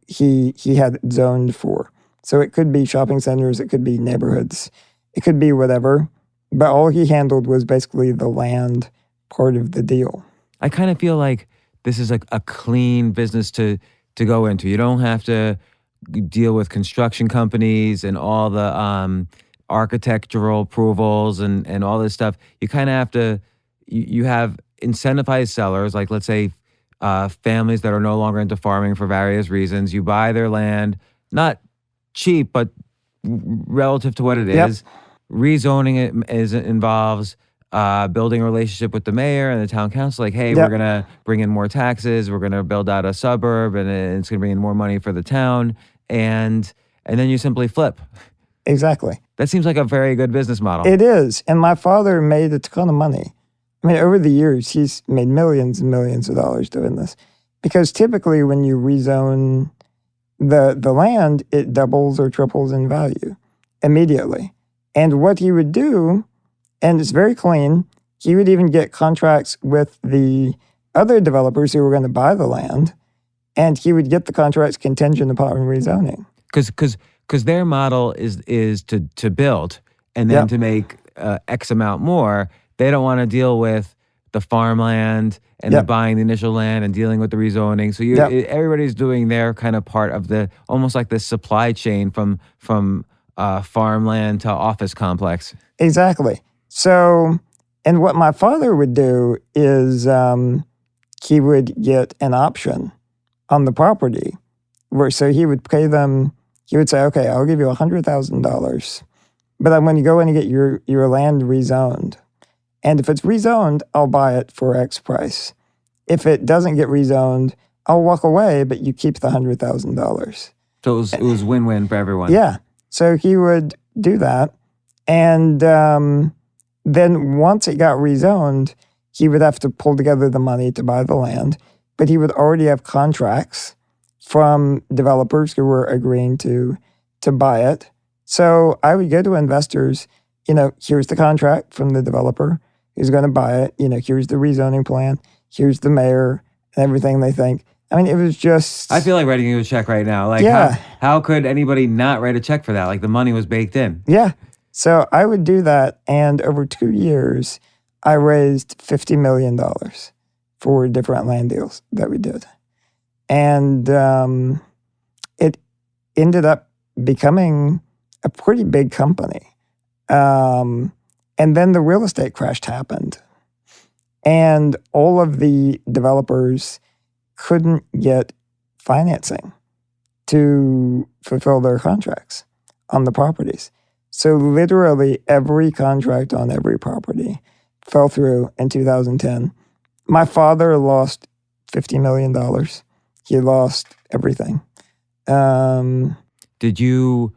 he had it zoned for. So it could be shopping centers, it could be neighborhoods, it could be whatever. But all he handled was basically the land part of the deal. I kind of feel like this is a clean business to go into. You don't have to deal with construction companies and all the architectural approvals and all this stuff. You kind of have to, you have incentivized sellers, like let's say families that are no longer into farming for various reasons. You buy their land, not cheap, but relative to what it is. Rezoning it involves building a relationship with the mayor and the town council, like, hey, we're going to bring in more taxes, we're going to build out a suburb, and it's going to bring in more money for the town, and then you simply flip. Exactly. That seems like a very good business model. It is, and my father made a ton of money. I mean, over the years, he's made millions and millions of dollars doing this, because typically when you rezone the land, it doubles or triples in value immediately. And what he would do, and it's very clean, he would even get contracts with the other developers who were going to buy the land, and he would get the contracts contingent upon rezoning. Because because their model is to build and then to make X amount more. They don't want to deal with the farmland and the buying the initial land and dealing with the rezoning. So everybody's doing their kind of part of the almost like the supply chain from farmland to office complex. Exactly. So, and what my father would do is he would get an option on the property, so he would pay them. He would say, "Okay, I'll give you $100,000, but I'm going to go in and get your land rezoned. And if it's rezoned, I'll buy it for X price. If it doesn't get rezoned, I'll walk away, but you keep the $100,000." So it was win-win for everyone. Yeah. So he would do that. And then once it got rezoned, he would have to pull together the money to buy the land, but he would already have contracts from developers who were agreeing to buy it. So I would go to investors, here's the contract from the developer who's going to buy it. Here's the rezoning plan. Here's the mayor and everything they think. I mean, it was just... I feel like writing you a check right now. Like, how could anybody not write a check for that? Like, the money was baked in. Yeah. So I would do that, and over 2 years, I raised $50 million for different land deals that we did. And it ended up becoming a pretty big company. And then the real estate crash happened. And all of the developers couldn't get financing to fulfill their contracts on the properties. So literally every contract on every property fell through in 2010. My father lost $50 million. He lost everything. Did you,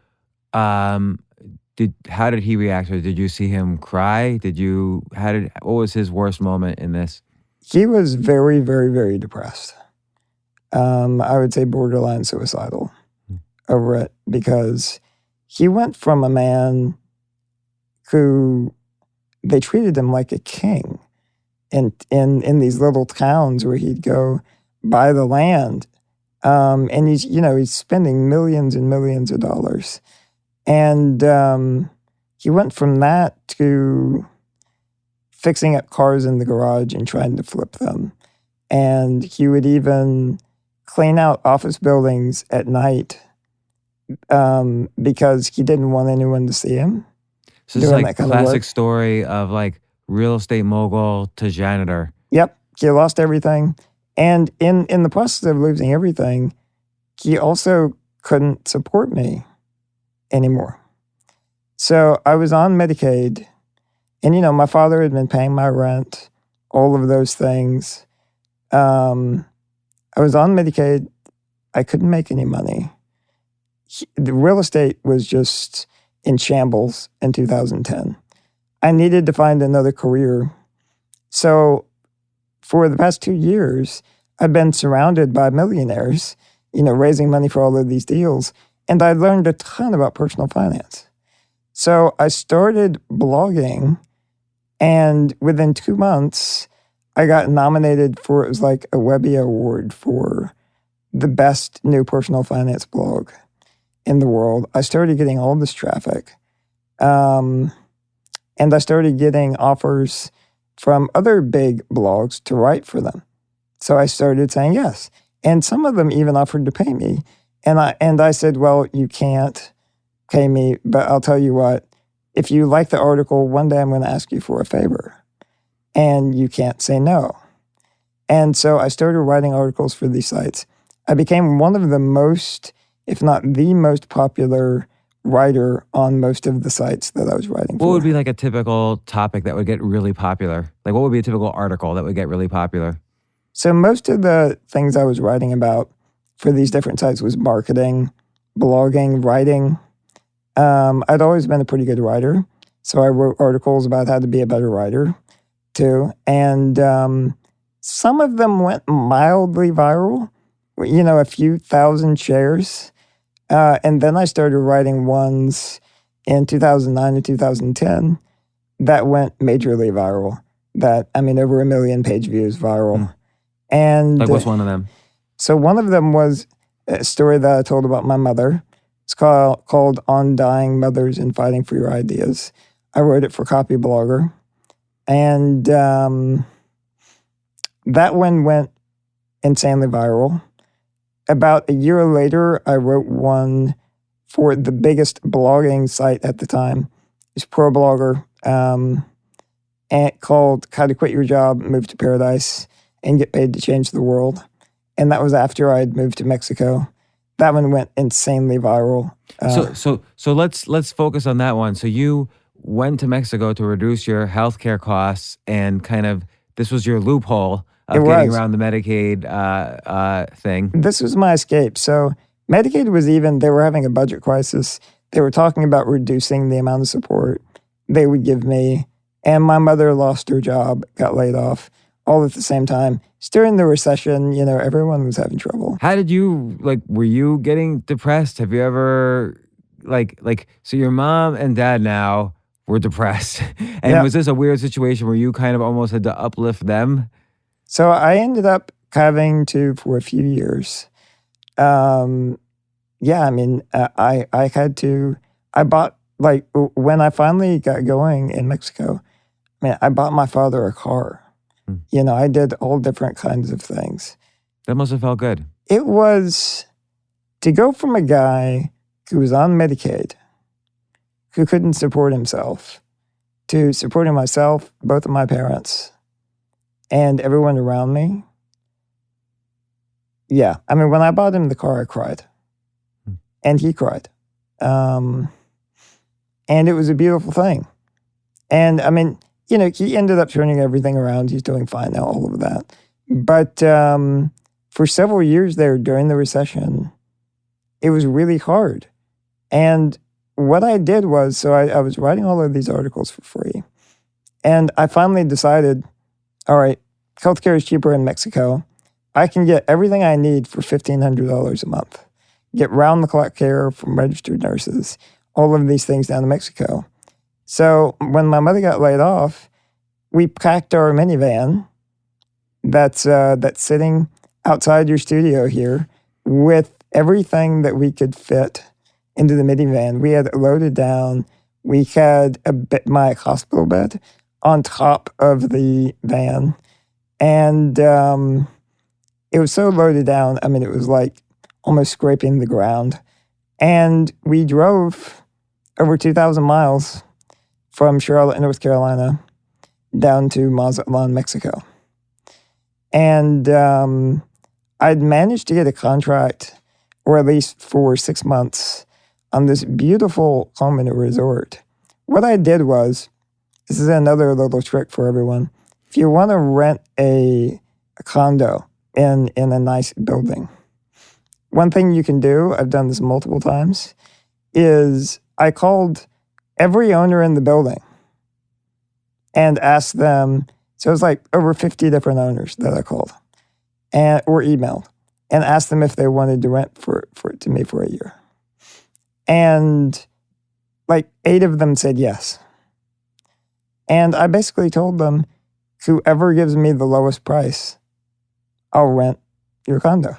how did he react? Or did you see him cry? What was his worst moment in this? He was very, very, very depressed. I would say borderline suicidal over it, because he went from a man who they treated him like a king in these little towns where he'd go buy the land. And he's spending millions and millions of dollars. And he went from that to fixing up cars in the garage and trying to flip them. And he would even clean out office buildings at night because he didn't want anyone to see him. So it's like a classic story of like real estate mogul to janitor. Yep. He lost everything. And in the process of losing everything, he also couldn't support me anymore. So I was on Medicaid, and my father had been paying my rent, all of those things. I was on Medicaid. I couldn't make any money. The real estate was just in shambles in 2010. I needed to find another career. So for the past 2 years, I've been surrounded by millionaires, raising money for all of these deals. And I learned a ton about personal finance. So I started blogging, and within 2 months, I got nominated for, it was like a Webby Award for the best new personal finance blog in the world. I started getting all this traffic. And I started getting offers from other big blogs to write for them. So I started saying yes. And some of them even offered to pay me. And I said, well, you can't pay me, but I'll tell you what, if you like the article, one day I'm going to ask you for a favor. And you can't say no. And so I started writing articles for these sites. I became one of the most, if not the most popular writer on most of the sites that I was writing for. What would be like a typical topic that would get really popular? Like, what would be a typical article that would get really popular? So most of the things I was writing about for these different sites was marketing, blogging, writing. I'd always been a pretty good writer, so I wrote articles about how to be a better writer too. And some of them went mildly viral, a few thousand shares. And then I started writing ones in 2009 and 2010 that went majorly viral. Over 1 million page views viral. And like, what's one of them? So one of them was a story that I told about my mother. It's called On Dying Mothers and Fighting for Your Ideas. I wrote it for Copyblogger. And that one went insanely viral. About a year later, I wrote one for the biggest blogging site at the time. It's ProBlogger, and called How to Quit Your Job, Move to Paradise, and Get Paid to Change the World. And that was after I had moved to Mexico. That one went insanely viral. So let's focus on that one. So you went to Mexico to reduce your healthcare costs, and kind of this was your loophole of getting around the Medicaid thing. This was my escape. So Medicaid was they were having a budget crisis. They were talking about reducing the amount of support they would give me. And my mother lost her job, got laid off, all at the same time. It's during the recession, everyone was having trouble. How did you, were you getting depressed? Have you ever, so your mom and dad now were depressed. And was this a weird situation where you kind of almost had to uplift them? So I ended up having to, for a few years. I had to, I bought, when I finally got going in Mexico, I bought my father a car. I did all different kinds of things. That must have felt good. It was to go from a guy who was on Medicaid, who couldn't support himself, to supporting myself, both of my parents, and everyone around me. Yeah. When I bought him the car, I cried. And he cried. And it was a beautiful thing. And he ended up turning everything around. He's doing fine now, all of that. But for several years there during the recession, it was really hard. And what I did was, I was writing all of these articles for free. And I finally decided, all right, healthcare is cheaper in Mexico. I can get everything I need for $1,500 a month. Get round-the-clock care from registered nurses, all of these things down in Mexico. So when my mother got laid off, we packed our minivan that's sitting outside your studio here with everything that we could fit into the minivan. We had it loaded down. We had my hospital bed on top of the van. And it was so loaded down, it was like almost scraping the ground. And we drove over 2,000 miles from Charlotte, North Carolina, down to Mazatlan, Mexico. And I'd managed to get a contract, or at least for 6 months, on this beautiful home in a resort. What I did was, this is another little trick for everyone. If you want to rent a condo in a nice building, one thing you can do, I've done this multiple times, is I called every owner in the building and asked them, so it was like over 50 different owners that I called or emailed, and asked them if they wanted to rent for it to me for a year. And 8 of them said yes. And I basically told them, whoever gives me the lowest price, I'll rent your condo.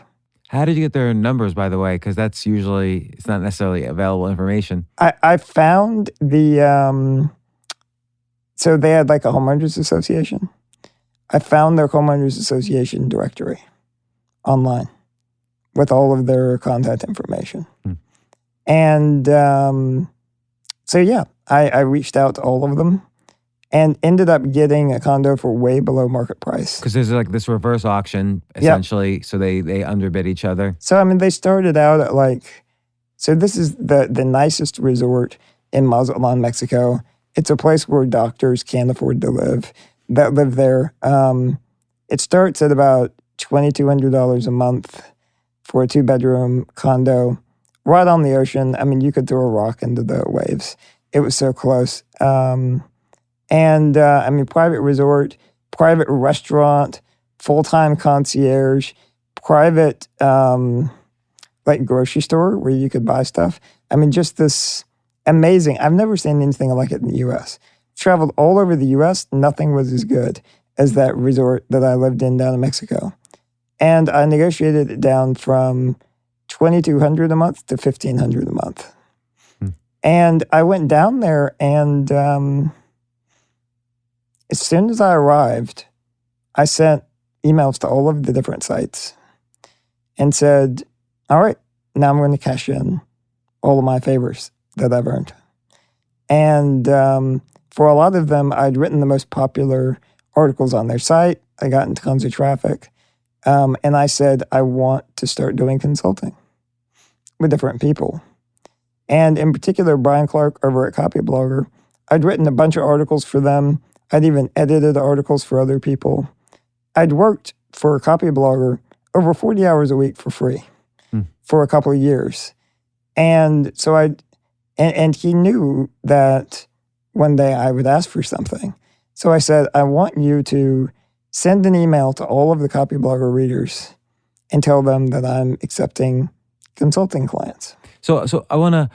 How did you get their numbers, by the way? Because that's usually, it's not necessarily available information. I found so they had a homeowners association. I found their homeowners association directory online with all of their contact information. And I reached out to all of them and ended up getting a condo for way below market price. Because there's this reverse auction, essentially, so they underbid each other. So, they started out at so this is the nicest resort in Mazatlan, Mexico. It's a place where doctors can't afford to live, that live there. It starts at about $2,200 a month for a 2-bedroom condo right on the ocean. You could throw a rock into the waves. It was so close. Private resort, private restaurant, full-time concierge, private grocery store where you could buy stuff. Just this amazing. I've never seen anything like it in the U.S. Traveled all over the U.S. Nothing was as good as that resort that I lived in down in Mexico. And I negotiated it down from $2,200 a month to $1,500 a month. And I went down there, and as soon as I arrived, I sent emails to all of the different sites and said, all right, now I'm going to cash in all of my favors that I've earned. And for a lot of them, I'd written the most popular articles on their site. I got into tons of traffic. And I said, I want to start doing consulting with different people. And in particular, Brian Clark over at Copyblogger, I'd written a bunch of articles for them. I'd even edited articles for other people. I'd worked for Copyblogger over 40 hours a week for free for a couple of years. And so and he knew that one day I would ask for something. So I said, I want you to send an email to all of the Copyblogger readers and tell them that I'm accepting consulting clients. So I wanna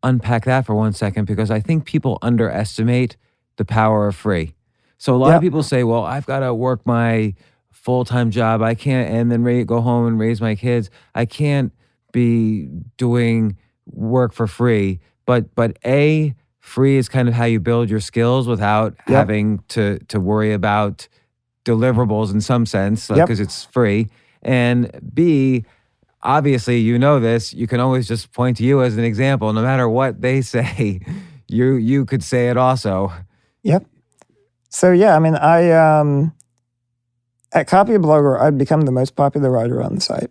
unpack that for 1 second, because I think people underestimate the power of free. So a lot of people say, well, I've got to work my full-time job. I can't, and then go home and raise my kids. I can't be doing work for free. But free is kind of how you build your skills without having to worry about deliverables in some sense, because it's free. And B, obviously, you know this, you can always just point to you as an example. No matter what they say, you could say it also. Yep. So yeah, I mean, I at Copyblogger, I'd become the most popular writer on the site.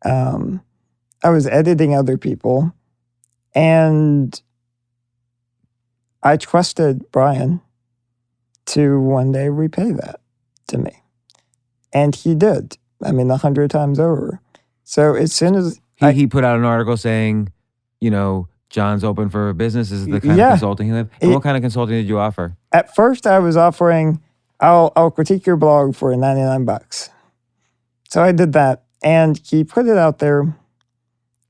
I was editing other people, and I trusted Brian to one day repay that to me. And he did. I mean, 100 times over. So as soon as he put out an article saying, John's open for business. This is the kind of consulting he lived. And what kind of consulting did you offer? At first, I was offering, I'll critique your blog for $99. So I did that, and he put it out there,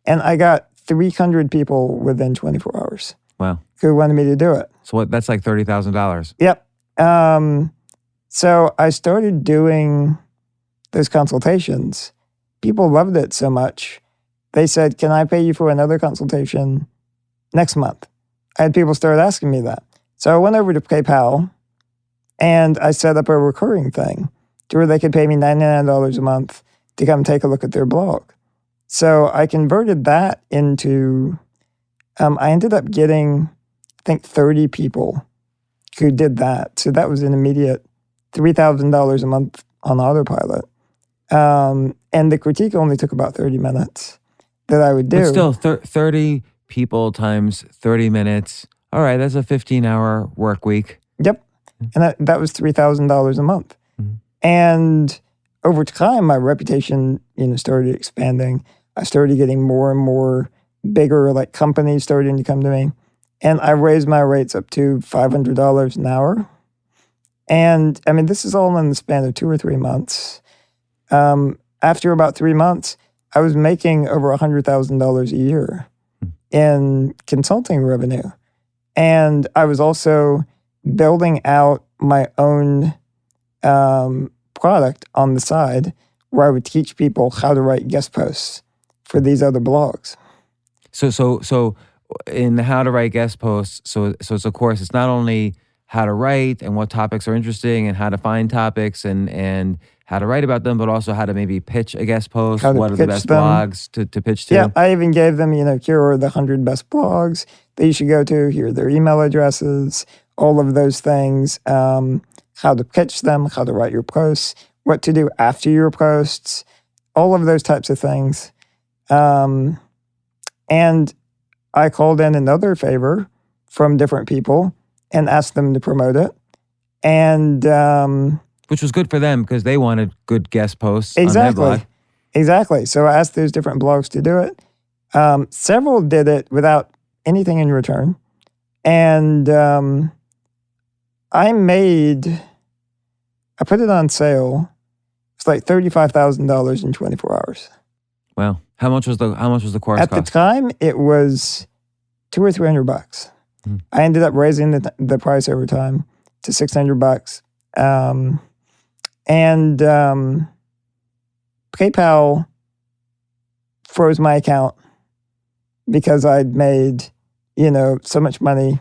and I got 300 people within 24 hours. Wow. Who wanted me to do it. So that's like $30,000. Yep. So I started doing those consultations. People loved it so much. They said, can I pay you for another consultation next month? I had people start asking me that. So I went over to PayPal, and I set up a recurring thing to where they could pay me $99 a month to come take a look at their blog. So I converted that into, I ended up getting, I think, 30 people who did that. So that was an immediate $3,000 a month on autopilot. And the critique only took about 30 minutes that I would do. But still, 30 people times 30 minutes. All right, that's a 15-hour work week. Yep. And that was $3,000 a month. Mm-hmm. And over time, my reputation, started expanding. I started getting more and more bigger, like companies starting to come to me. And I raised my rates up to $500 an hour. And I mean, this is all in the span of 2 or 3 months. After about 3 months, I was making over $100,000 a year in consulting revenue. And I was also building out my own product on the side where I would teach people how to write guest posts for these other blogs. So in the how to write guest posts, so it's a course. It's not only how to write and what topics are interesting and how to find topics and how to write about them, but also how to maybe pitch a guest post. What are the best blogs to pitch to? Yeah, I even gave them, here are the 100 best blogs that you should go to. Here are their email addresses, all of those things, how to pitch them, how to write your posts, what to do after your posts, all of those types of things. And I called in another favor from different people and asked them to promote it. And which was good for them because they wanted good guest posts on their blog. Exactly. So I asked those different blogs to do it. Several did it without anything in return. And I put it on sale. It's like $35,000 in 24 hours. Wow. How much was the course At cost? the time, it was $200 or $300. I ended up raising the price over time to $600. And PayPal froze my account because I'd made, so much money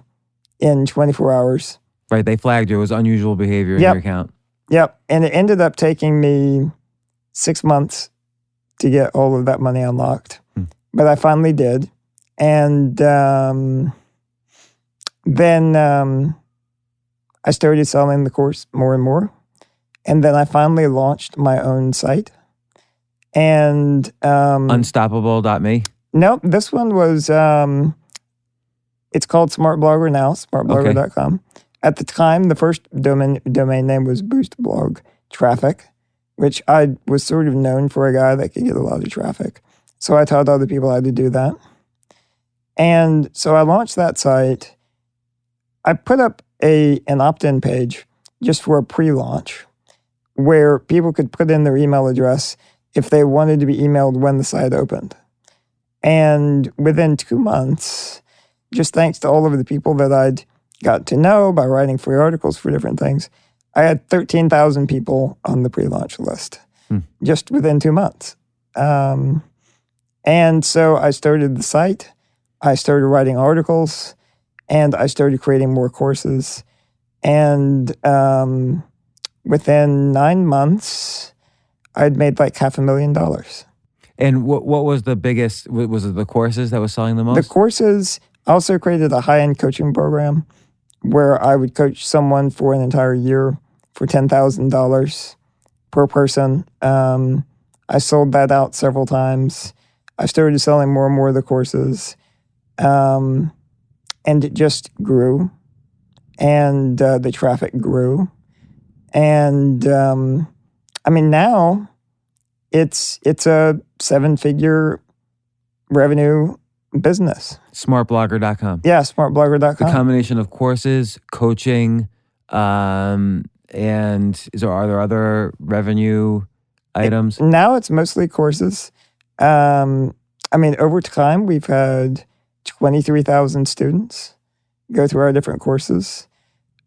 in 24 hours. Right. They flagged you. It was unusual behavior in your account. Yep. And it ended up taking me 6 months to get all of that money unlocked. But I finally did. And then I started selling the course more and more. And then I finally launched my own site. And Unstoppable.me? Nope, this one was, it's called SmartBlogger now, smartblogger.com. Okay. At the time, the first domain name was Boost Blog Traffic, which I was sort of known for a guy that could get a lot of traffic. So I taught other people how to do that. And so I launched that site. I put up an opt-in page just for a pre-launch where people could put in their email address if they wanted to be emailed when the site opened. And within 2 months, just thanks to all of the people that I'd got to know by writing free articles for different things, I had 13,000 people on the pre-launch list just within 2 months. And so I started the site, I started writing articles, and I started creating more courses. And within 9 months, I'd made like $500,000. And what was the biggest, was it the courses that was selling the most? The courses, I also created a high-end coaching program where I would coach someone for an entire year for $10,000 per person. I sold that out several times. I started selling more and more of the courses. And it just grew. And the traffic grew. And now it's a 7-figure revenue business. SmartBlogger.com. Yeah, SmartBlogger.com. The combination of courses, coaching, and are there other revenue items? Now it's mostly courses. Over time, we've had 23,000 students go through our different courses.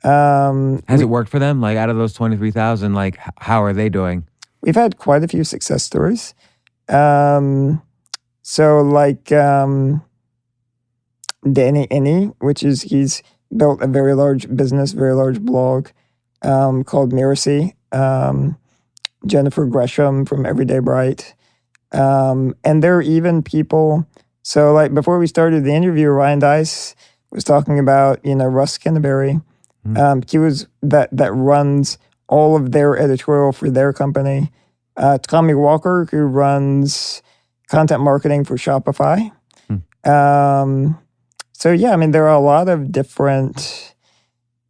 Has it worked for them? Like out of those 23,000, like how are they doing? We've had quite a few success stories. Danny Inney, he's built a very large business, very large blog called Miracy. Jennifer Gresham from Everyday Bright. And there are even people, before we started the interview, Ryan Dice was talking about, Russ Kinneberry. He was that runs all of their editorial for their company. Tommy Walker, who runs content marketing for Shopify. There are a lot of different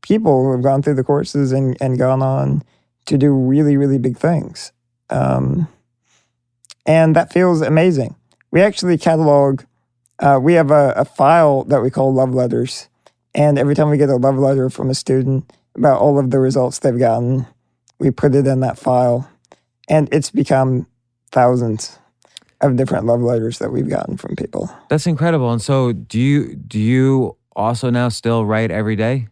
people who have gone through the courses and gone on to do really, really big things. And that feels amazing. We actually catalog, we have a file that we call love letters. And every time we get a love letter from a student about all of the results they've gotten, we put it in that file. And it's become thousands of different love letters that we've gotten from people. That's incredible. And so do you also now still write every day?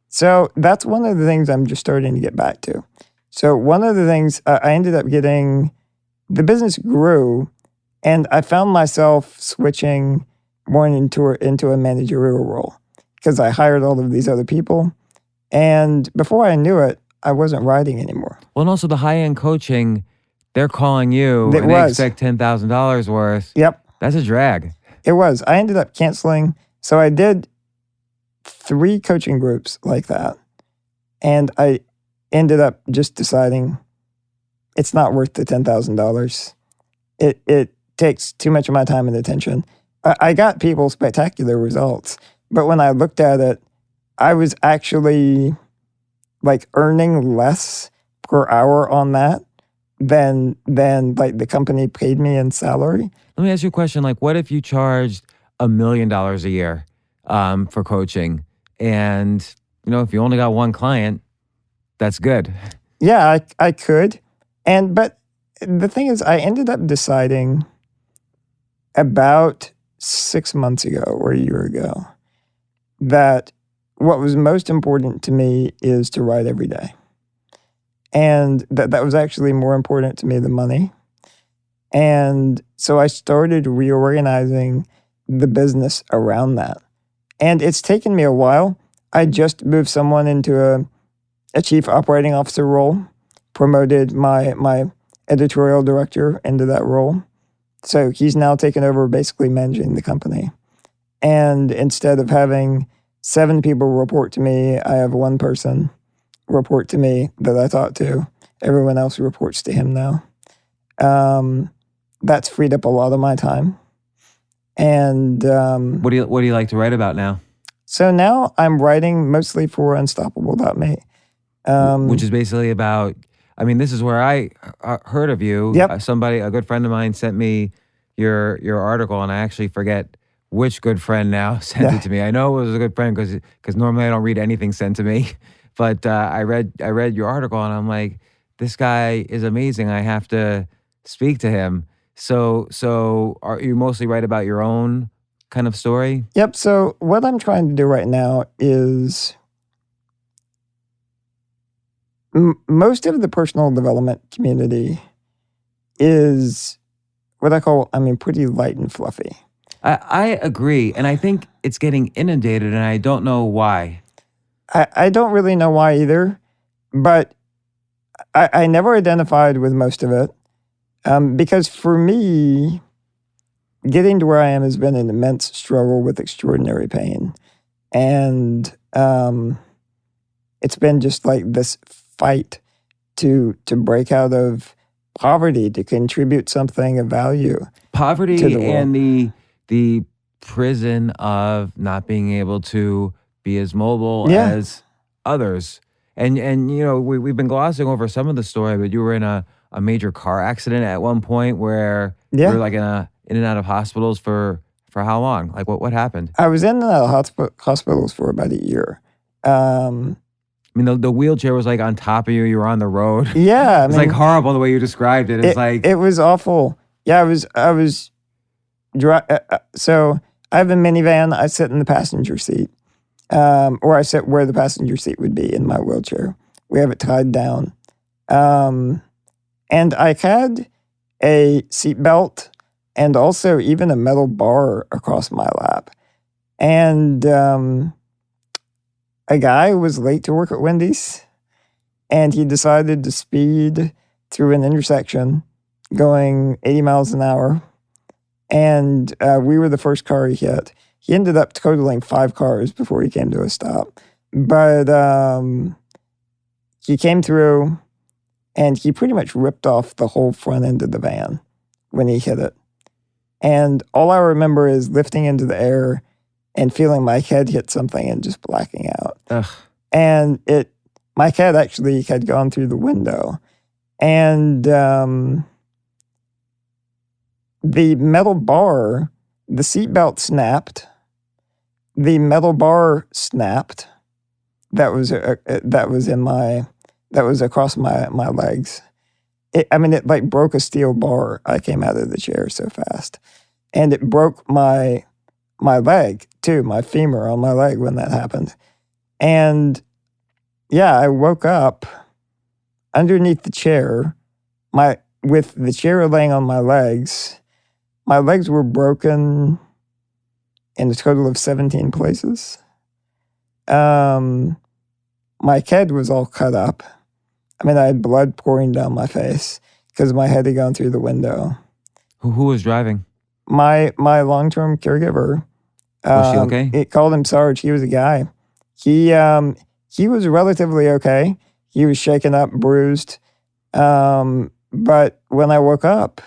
So that's one of the things I'm just starting to get back to. So one of the things I ended up getting, the business grew, and I found myself switching more into a managerial role because I hired all of these other people. And before I knew it, I wasn't writing anymore. Well, and also the high-end coaching, they're calling you and they expect $10,000 worth. Yep. That's a drag. It was. I ended up canceling. So I did 3 coaching groups like that. And I ended up just deciding it's not worth the $10,000. It takes too much of my time and attention. I got people spectacular results. But when I looked at it, I was actually earning less per hour on that than the company paid me in salary. Let me ask you a question. What if you charged $1 million a year for coaching? And, if you only got one client, that's good. Yeah, I could. But the thing is, I ended up deciding about 6 months ago or a year ago that what was most important to me is to write every day. And that was actually more important to me than money. And so I started reorganizing the business around that. And it's taken me a while. I just moved someone into a chief operating officer role, promoted my editorial director into that role. So he's now taken over basically managing the company. And instead of having 7 people report to me, I have 1 person report to me that I talk to. Everyone else reports to him now. That's freed up a lot of my time. And what do you like to write about now? So now I'm writing mostly for Unstoppable.me. Which is basically about, I mean, this is where I heard of you. Yep. A good friend of mine sent me your article, and I actually forget which good friend now sent it to me. I know it was a good friend because normally I don't read anything sent to me, but I read your article, and I'm like, this guy is amazing. I have to speak to him. So are you mostly write about your own kind of story? Yep. So what I'm trying to do right now is most of the personal development community is what I call, pretty light and fluffy. I agree. And I think it's getting inundated, and I don't know why. I don't really know why either, but I never identified with most of it because for me, getting to where I am has been an immense struggle with extraordinary pain. And it's been just like this fight to break out of poverty, to contribute something of value. Poverty to the world. And the prison of not being able to be as mobile as others. And you know, we've been glossing over some of the story, but you were in a major car accident at one point where you were like in and out of hospitals for how long? Like what happened? I was in and out of hospitals for about a year. I mean, the wheelchair was like on top of you. You were on the road. Yeah. It's like horrible the way you described it. It's like... It was awful. Yeah, I was so I have a minivan. I sit in the passenger seat. Or I sit where the passenger seat would be in my wheelchair. We have it tied down. And I had a seatbelt and also even a metal bar across my lap. And a guy was late to work at Wendy's, and he decided to speed through an intersection going 80 miles an hour. And we were the first car he hit. He ended up totaling 5 cars before he came to a stop. But he came through, and he pretty much ripped off the whole front end of the van when he hit it. And all I remember is lifting into the air and feeling my head hit something and just blacking out. Ugh. And my head actually had gone through the window. And the metal bar, the seatbelt snapped. The metal bar snapped. That was across my legs. It like broke a steel bar. I came out of the chair so fast, and it broke my leg too, my femur on my leg when that happened. And yeah, I woke up underneath the chair, with the chair laying on my legs. My legs were broken in a total of 17 places. My head was all cut up. I had blood pouring down my face because my head had gone through the window. Who was driving? My long-term caregiver. Was she okay? It called him Sarge. He was a guy. He was relatively okay. He was shaken up, bruised. But when I woke up,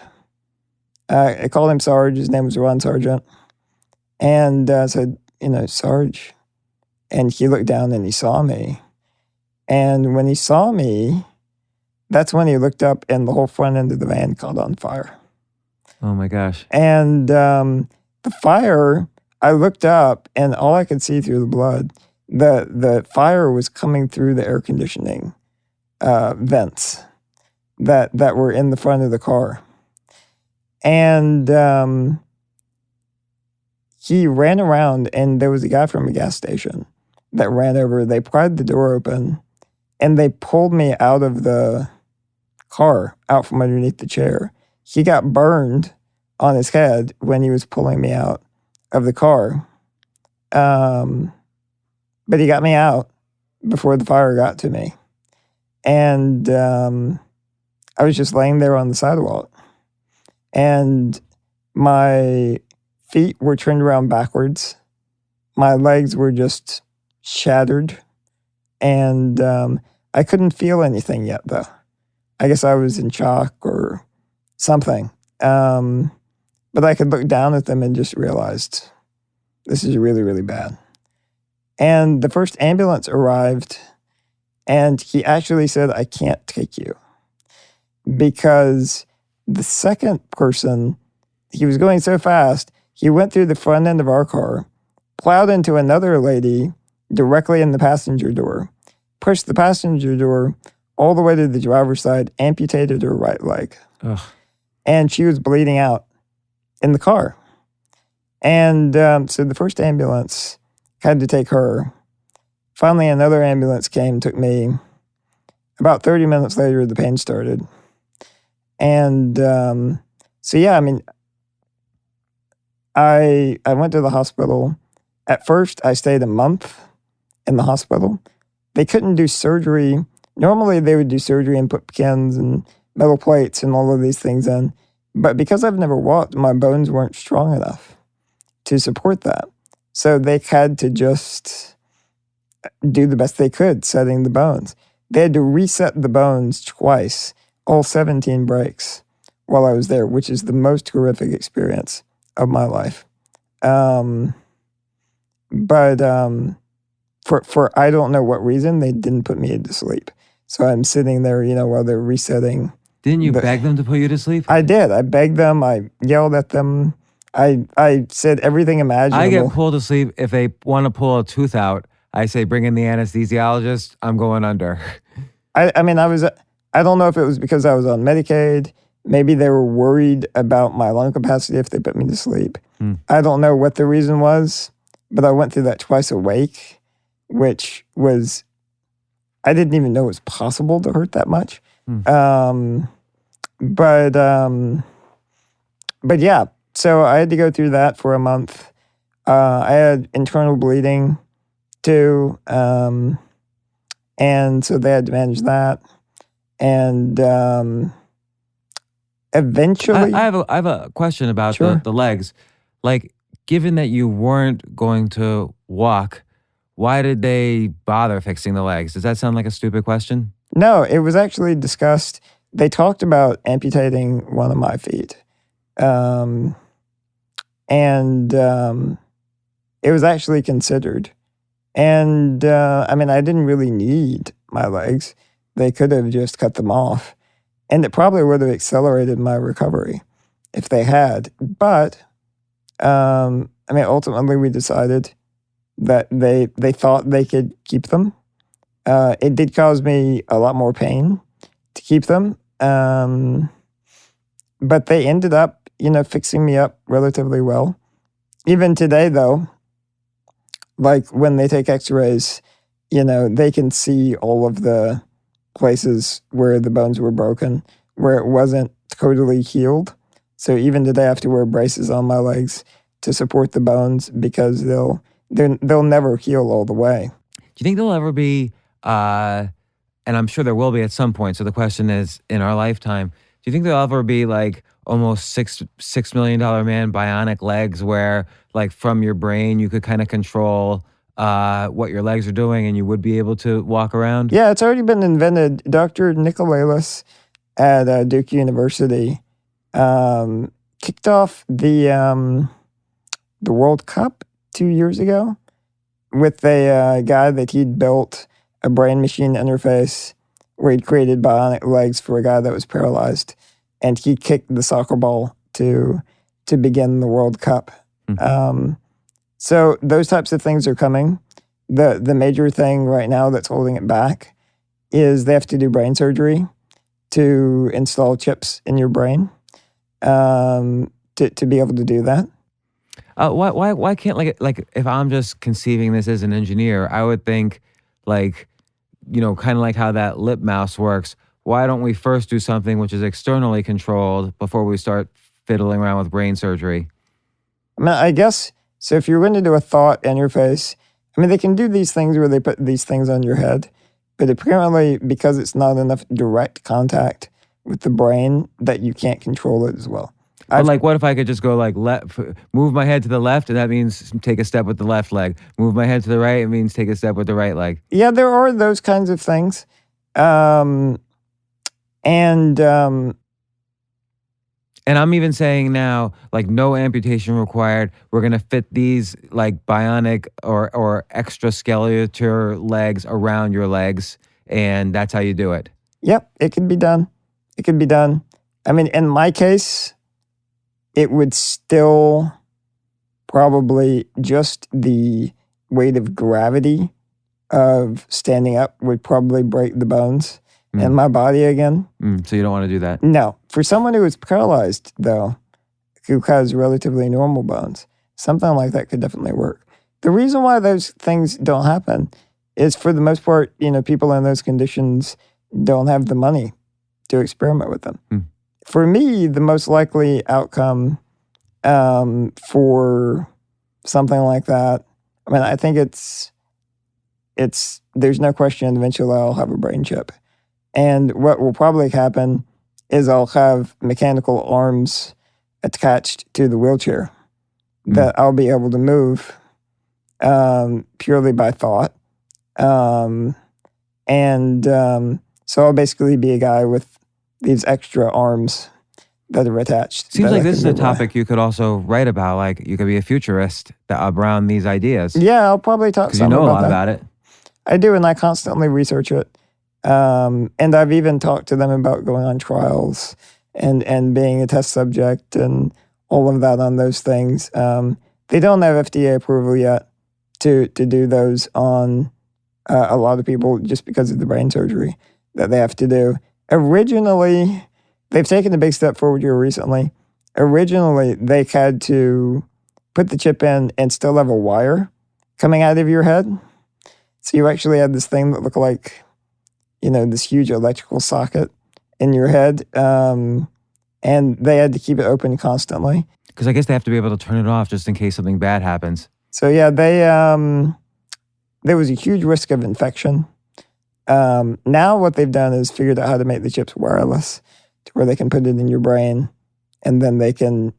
I called him Sarge. His name was Ron Sargent. And I said, Sarge. And he looked down and he saw me. And when he saw me, that's when he looked up and the whole front end of the van caught on fire. Oh my gosh. And the fire, I looked up and all I could see through the blood, the fire was coming through the air conditioning vents that were in the front of the car. And he ran around, and there was a guy from a gas station that ran over. They pried the door open, and they pulled me out of the car, out from underneath the chair. He got burned on his head when he was pulling me out of the car. But he got me out before the fire got to me. And I was just laying there on the sidewalk. And my feet were turned around backwards. My legs were just shattered. And I couldn't feel anything yet, though. I guess I was in shock or something. But I could look down at them and just realized this is really, really bad. And the first ambulance arrived, and he actually said, I can't take you. Because the second person, he was going so fast, he went through the front end of our car, plowed into another lady directly in the passenger door, pushed the passenger door all the way to the driver's side, amputated her right leg. Ugh. And she was bleeding out in the car. And so the first ambulance had to take her. Finally, another ambulance came, took me. About 30 minutes later, the pain started. And so, yeah, I mean, I went to the hospital. At first, I stayed a month in the hospital. They couldn't do surgery. Normally, they would do surgery and put pins and metal plates and all of these things in. But because I've never walked, my bones weren't strong enough to support that. So they had to just do the best they could setting the bones. They had to reset the bones twice, all 17 breaks while I was there, which is the most horrific experience of my life. But for I don't know what reason, they didn't put me to sleep. So I'm sitting there, while they're resetting. Didn't you beg them to put you to sleep? I did. I begged them. I yelled at them. I said everything imaginable. I get pulled to sleep if they want to pull a tooth out. I say, bring in the anesthesiologist. I'm going under. I don't know if it was because I was on Medicaid. Maybe they were worried about my lung capacity if they put me to sleep. I don't know what the reason was, but I went through that twice awake, which was, I didn't even know it was possible to hurt that much. But yeah, so I had to go through that for a month. I had internal bleeding too, and so they had to manage that. And eventually, I have a question about Sure. the legs. Like, given that you weren't going to walk, why did they bother fixing the legs? Does that sound like a stupid question? No, it was actually discussed. They talked about amputating one of my feet. And it was actually considered. And I didn't really need my legs. They could have just cut them off. And it probably would have accelerated my recovery if they had. But, ultimately we decided that they thought they could keep them. It did cause me a lot more pain to keep them. But they ended up, fixing me up relatively well. Even today, though, like when they take x-rays, they can see all of the places where the bones were broken, where it wasn't totally healed. So even today, I have to wear braces on my legs to support the bones because they'll never heal all the way. Do you think there'll ever be, and I'm sure there will be at some point, so the question is, in our lifetime, do you think there'll ever be like almost $6 million man bionic legs where like from your brain you could kind of control what your legs are doing and you would be able to walk around? Yeah, it's already been invented. Dr. Nicolaus at Duke University kicked off the World Cup 2 years ago with a guy that he'd built a brain-machine interface where he'd created bionic legs for a guy that was paralyzed, and he kicked the soccer ball to begin the World Cup. So those types of things are coming. The major thing right now that's holding it back is they have to do brain surgery to install chips in your brain to be able to do that. Why can't like if I'm just conceiving this as an engineer, I would think like, kind of like how that lip mouse works. Why don't we first do something which is externally controlled before we start fiddling around with brain surgery. I mean, I guess, so if you're going to do a thought interface, I mean, they can do these things where they put these things on your head, but apparently because it's not enough direct contact with the brain that you can't control it as well. But like, what if I could just go like move my head to the left, and that means take a step with the left leg. Move my head to the right, it means take a step with the right leg. Yeah, there are those kinds of things. And I'm even saying now, like, no amputation required. We're going to fit these like bionic or extraskeletal legs around your legs, and that's how you do it. Yep, it could be done. It could be done. I mean, in my case, it would still probably just the weight of gravity of standing up would probably break the bones in my body again. So you don't want to do that? No. For someone who is paralyzed, though, who has relatively normal bones, something like that could definitely work. The reason why those things don't happen is, for the most part, people in those conditions don't have the money to experiment with them. For me, the most likely outcome for something like that, I mean, I think it's there's no question eventually I'll have a brain chip. And what will probably happen is I'll have mechanical arms attached to the wheelchair that I'll be able to move purely by thought. So I'll basically be a guy with these extra arms that are attached. Seems like this is a topic you could also write about. Like, you could be a futurist around these ideas. Yeah, I'll probably talk because you know a lot about it. I do, and I constantly research it. And I've even talked to them about going on trials and being a test subject and all of that on those things. They don't have FDA approval yet to do those on a lot of people just because of the brain surgery that they have to do. Originally, they've taken a big step forward here recently. Originally, they had to put the chip in and still have a wire coming out of your head. So you actually had this thing that looked like, this huge electrical socket in your head. And they had to keep it open constantly. Because I guess they have to be able to turn it off just in case something bad happens. So yeah, there was a huge risk of infection. Now what they've done is figured out how to make the chips wireless to where they can put it in your brain and then they can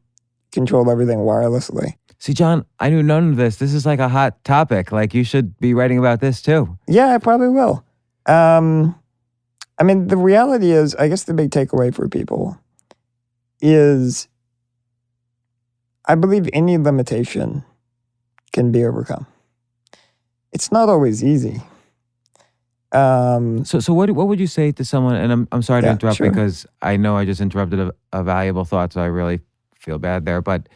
control everything wirelessly. See, John, I knew none of this. This is like a hot topic. Like, you should be writing about this too. Yeah, I probably will. I mean, the reality is, I guess the big takeaway for people is I believe any limitation can be overcome. It's not always easy. So what would you say to someone, and I'm sorry to interrupt sure. because I know I just interrupted a valuable thought, so I really feel bad there, but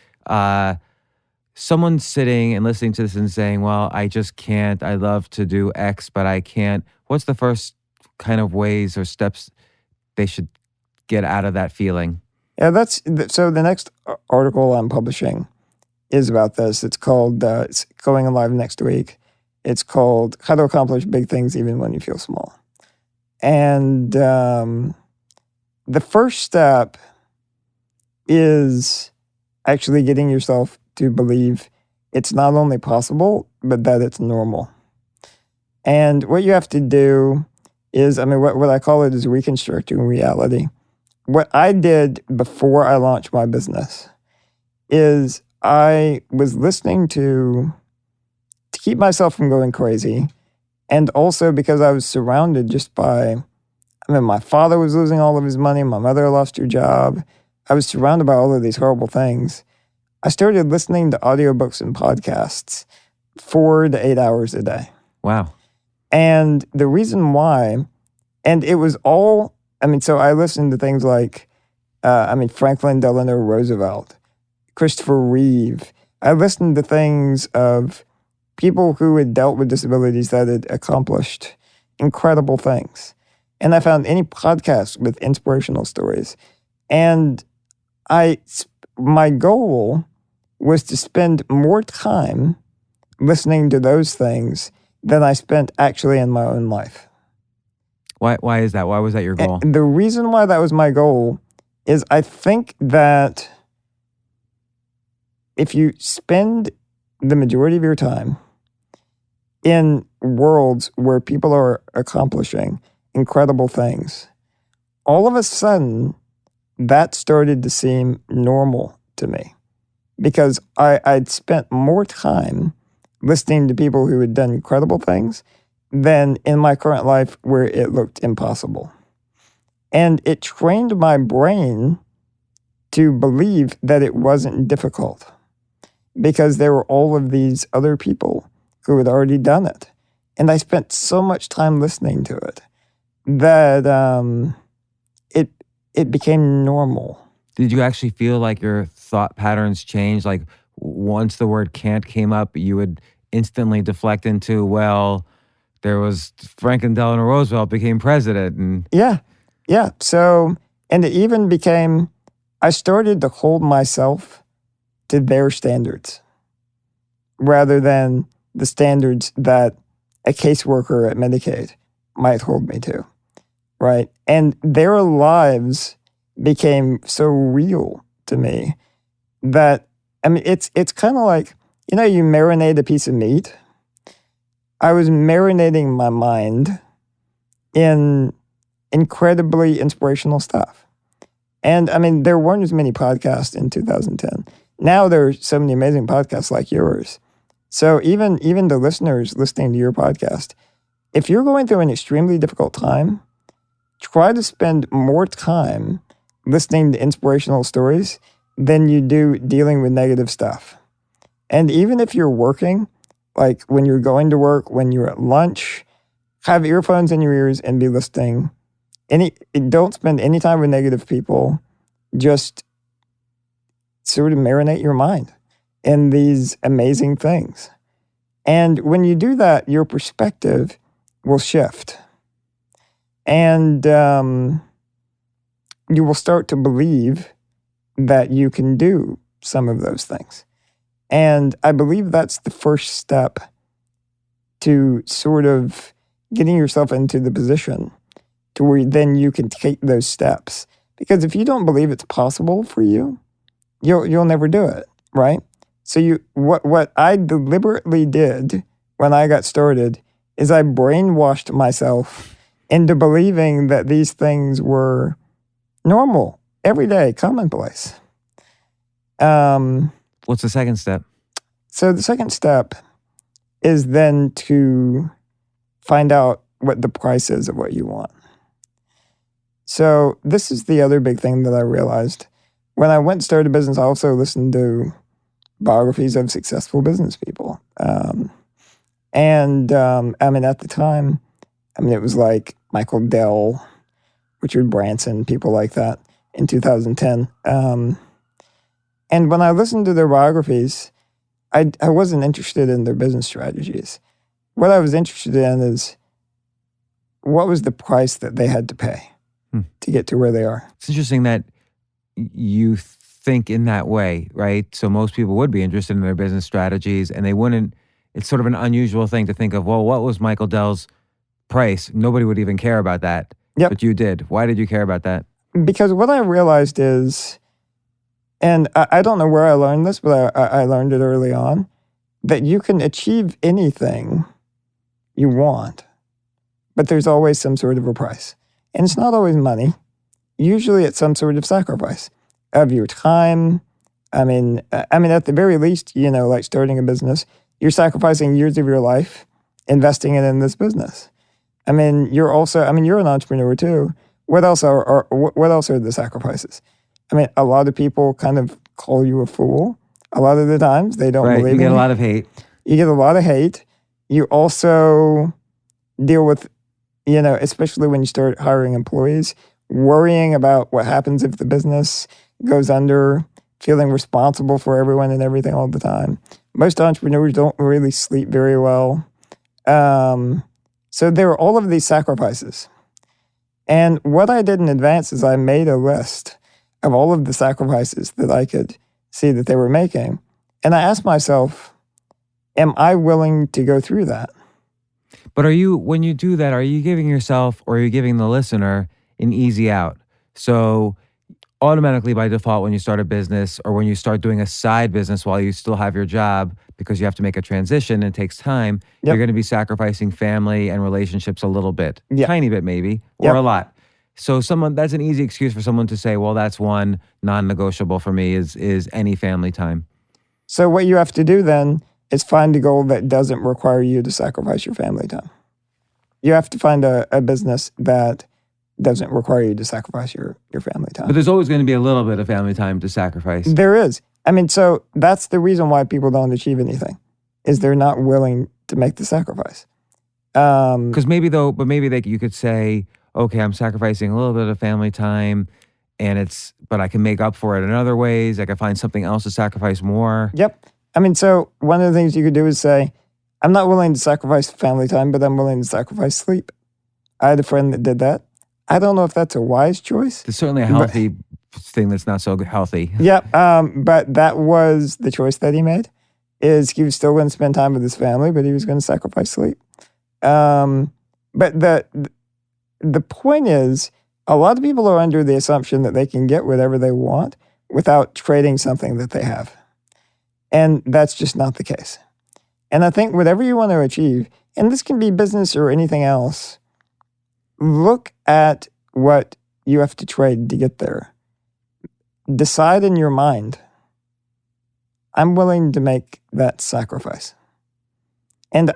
someone sitting and listening to this and saying, well, I just can't, I love to do X, but I can't. What's the first kind of ways or steps they should get out of that feeling? Yeah, so the next article I'm publishing is about this. It's called, it's going live next week. It's called How to Accomplish Big Things Even When You Feel Small. And the first step is actually getting yourself to believe it's not only possible, but that it's normal. And what you have to do is, I mean, what I call it is reconstructing reality. What I did before I launched my business is I was listening to keep myself from going crazy, and also because I was surrounded just by, my father was losing all of his money, my mother lost her job. I was surrounded by all of these horrible things. I started listening to audiobooks and podcasts 4 to 8 hours a day. Wow. And the reason why, and it was all, so I listened to things like, Franklin Delano Roosevelt, Christopher Reeve. I listened to things of people who had dealt with disabilities that had accomplished incredible things. And I found any podcast with inspirational stories. And my goal was to spend more time listening to those things than I spent actually in my own life. Why is that? Why was that your goal? And the reason why that was my goal is I think that if you spend the majority of your time in worlds where people are accomplishing incredible things, all of a sudden, that started to seem normal to me because I'd spent more time listening to people who had done incredible things than in my current life where it looked impossible. And it trained my brain to believe that it wasn't difficult because there were all of these other people who had already done it. And I spent so much time listening to it that it became normal. Did you actually feel like your thought patterns changed? Like once the word can't came up, you would instantly deflect into, well, there was Franklin Delano Roosevelt became president. And Yeah. So, and it even became, I started to hold myself to their standards rather than the standards that a caseworker at Medicaid might hold me to, right? And their lives became so real to me that, I mean, it's kind of like, you know, you marinate a piece of meat. I was marinating my mind in incredibly inspirational stuff. And I mean, there weren't as many podcasts in 2010. Now there are so many amazing podcasts like yours. So even the listeners listening to your podcast, if you're going through an extremely difficult time, try to spend more time listening to inspirational stories than you do dealing with negative stuff. And even if you're working, like when you're going to work, when you're at lunch, have earphones in your ears and be listening. Don't spend any time with negative people. Just sort of marinate your mind in these amazing things. And when you do that, your perspective will shift. And you will start to believe that you can do some of those things. And I believe that's the first step to sort of getting yourself into the position to where then you can take those steps. Because if you don't believe it's possible for you, you'll never do it, right? So what I deliberately did when I got started is I brainwashed myself into believing that these things were normal, everyday, commonplace. what's the second step? So the second step is then to find out what the price is of what you want. So this is the other big thing that I realized. When I went to start a business, I also listened to biographies of successful business people. I mean, at the time, it was like Michael Dell, Richard Branson, people like that in 2010. And when I listened to their biographies, I wasn't interested in their business strategies. What I was interested in is what was the price that they had to pay to get to where they are. It's interesting that you think in that way, right? So most people would be interested in their business strategies and they wouldn't. It's sort of an unusual thing to think of, well, what was Michael Dell's price? Nobody would even care about that. Yep. But you did. Why did you care about that? Because what I realized is, and I don't know where I learned this, but I learned it early on, that you can achieve anything you want, but there's always some sort of a price. And it's not always money. Usually it's some sort of sacrifice of your time. I mean, at the very least, like starting a business, you're sacrificing years of your life investing it in this business. You're an entrepreneur too. What else are the sacrifices? A lot of people kind of call you a fool. A lot of the times they don't believe you get in a lot of hate. You get a lot of hate. You also deal with, especially when you start hiring employees, worrying about what happens if the business goes under, feeling responsible for everyone and everything all the time. Most entrepreneurs don't really sleep very well. So there are all of these sacrifices. And what I did in advance is I made a list of all of the sacrifices that I could see that they were making. And I asked myself, am I willing to go through that? But when you do that, are you giving yourself or are you giving the listener an easy out? So automatically by default, when you start a business or when you start doing a side business while you still have your job, because you have to make a transition and it takes time, you're going to be sacrificing family and relationships a little bit, tiny bit maybe, or a lot. So that's an easy excuse for someone to say, well, that's one non-negotiable for me is any family time. So what you have to do then is find a goal that doesn't require you to sacrifice your family time. You have to find a business that doesn't require you to sacrifice your family time. But there's always going to be a little bit of family time to sacrifice. There is. I mean, so that's the reason why people don't achieve anything, is they're not willing to make the sacrifice. Because maybe you could say, okay, I'm sacrificing a little bit of family time, but I can make up for it in other ways. I can find something else to sacrifice more. Yep. I mean, so one of the things you could do is say, I'm not willing to sacrifice family time, but I'm willing to sacrifice sleep. I had a friend that did that. I don't know if that's a wise choice. It's certainly a healthy thing that's not so healthy. Yeah, but that was the choice that he made, is he was still going to spend time with his family, but he was going to sacrifice sleep. But the point is, a lot of people are under the assumption that they can get whatever they want without trading something that they have. And that's just not the case. And I think whatever you want to achieve, and this can be business or anything else, look at what you have to trade to get there. Decide in your mind, I'm willing to make that sacrifice. And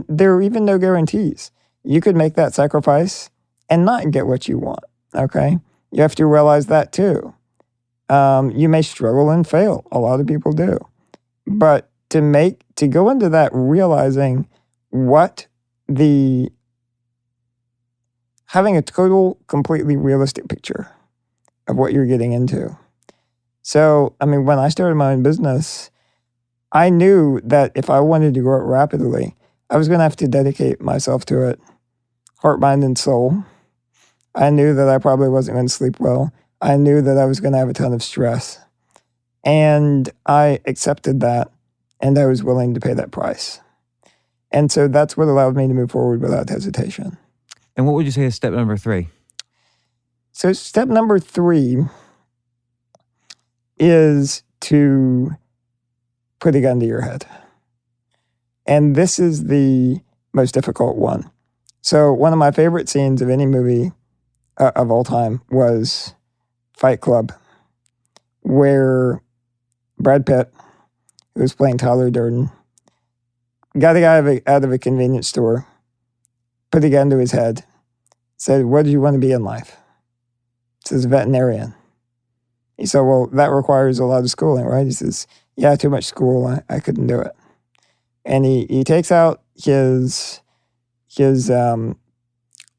there are even no guarantees. You could make that sacrifice and not get what you want, okay? You have to realize that too. You may struggle and fail. A lot of people do. But to go into that realizing having a completely realistic picture of what you're getting into. So, I mean, when I started my own business, I knew that if I wanted to grow it rapidly, I was going to have to dedicate myself to it, heart, mind, and soul. I knew that I probably wasn't going to sleep well. I knew that I was going to have a ton of stress. And I accepted that, and I was willing to pay that price. And so that's what allowed me to move forward without hesitation. And what would you say is step number 3? So step number 3 is to put a gun to your head. And this is the most difficult one. So one of my favorite scenes of any movie of all time was Fight Club, where Brad Pitt, who was playing Tyler Durden, got a guy out of a convenience store, put a gun to his head, said, what do you want to be in life? He says, veterinarian. He said, well, that requires a lot of schooling, right? He says, yeah, too much school. I couldn't do it. And he takes out his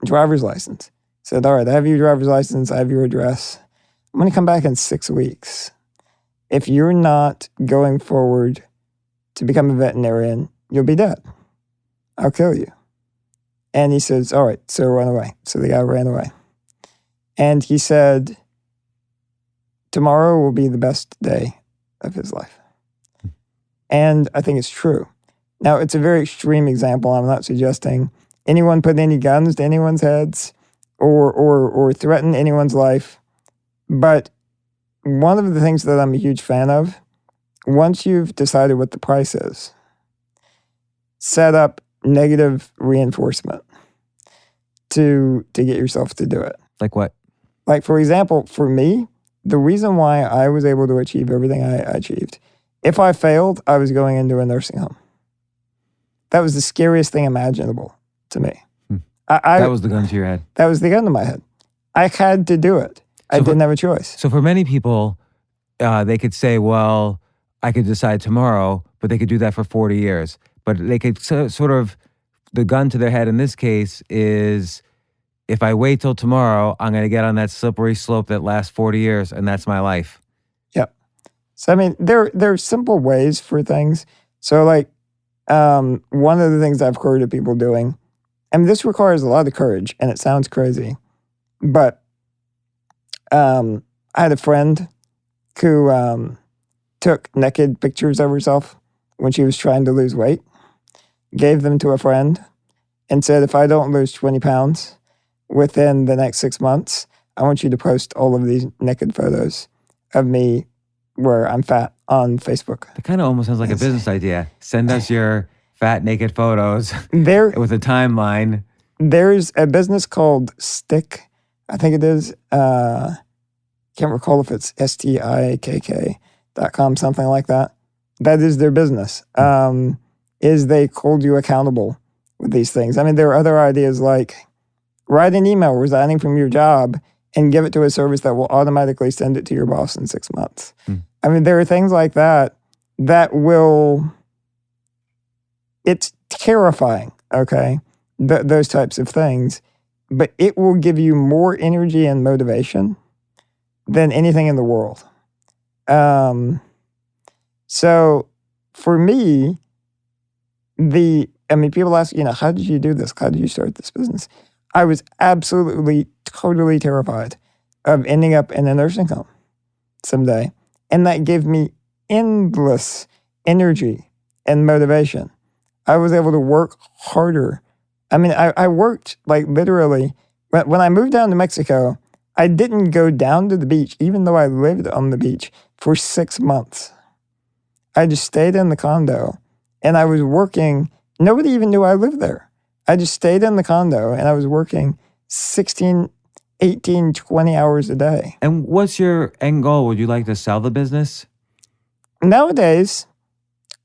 driver's license. Said, all right, I have your driver's license. I have your address. I'm going to come back in 6 weeks. If you're not going forward to become a veterinarian, you'll be dead. I'll kill you. And he says, all right, so run away. So the guy ran away. And he said, tomorrow will be the best day of his life. And I think it's true. Now, it's a very extreme example. I'm not suggesting anyone put any guns to anyone's heads or threaten anyone's life. But one of the things that I'm a huge fan of, once you've decided what the price is, set up negative reinforcement to get yourself to do it. Like what? Like, for example, for me, the reason why I was able to achieve everything I achieved, if I failed, I was going into a nursing home. That was the scariest thing imaginable to me. That was the gun to your head. That was the gun to my head. I had to do it. I didn't have a choice. So for many people, they could say, well, I could decide tomorrow, but they could do that for 40 years. But they could sort of, the gun to their head in this case is, if I wait till tomorrow, I'm going to get on that slippery slope that lasts 40 years, and that's my life. Yep. So, I mean, there are simple ways for things. So, like, one of the things I've heard of people doing, and this requires a lot of courage, and it sounds crazy, but I had a friend who took naked pictures of herself when she was trying to lose weight, gave them to a friend, and said, if I don't lose 20 pounds within the next 6 months, I want you to post all of these naked photos of me where I'm fat on Facebook. That kind of almost sounds like a business idea. Send us your fat, naked photos There, with a timeline. there's a business called Stick, I think it is. Can't recall if it's STIKK.com, something like that. That is their business, is they hold you accountable with these things. I mean, there are other ideas like write an email resigning from your job and give it to a service that will automatically send it to your boss in 6 months. I mean, there are things like that that will, it's terrifying, okay, those types of things, but it will give you more energy and motivation than anything in the world. So for me, people ask, how did you do this? How did you start this business? I was absolutely, totally terrified of ending up in a nursing home someday. And that gave me endless energy and motivation. I was able to work harder. I mean, I worked like literally, when I moved down to Mexico, I didn't go down to the beach, even though I lived on the beach, for 6 months. I just stayed in the condo and I was working. Nobody even knew I lived there. I just stayed in the condo and I was working 16, 18, 20 hours a day. And what's your end goal? Would you like to sell the business? Nowadays,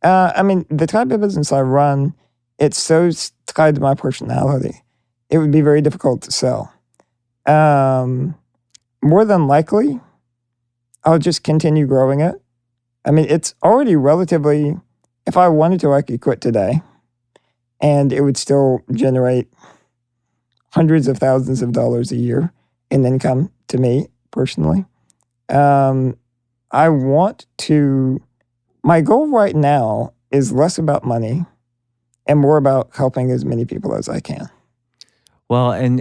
the type of business I run, it's so tied to my personality. It would be very difficult to sell. More than likely, I'll just continue growing it. I mean, it's already relatively, if I wanted to, I could quit today and it would still generate hundreds of thousands of dollars a year in income to me personally. My goal right now is less about money and more about helping as many people as I can. Well, and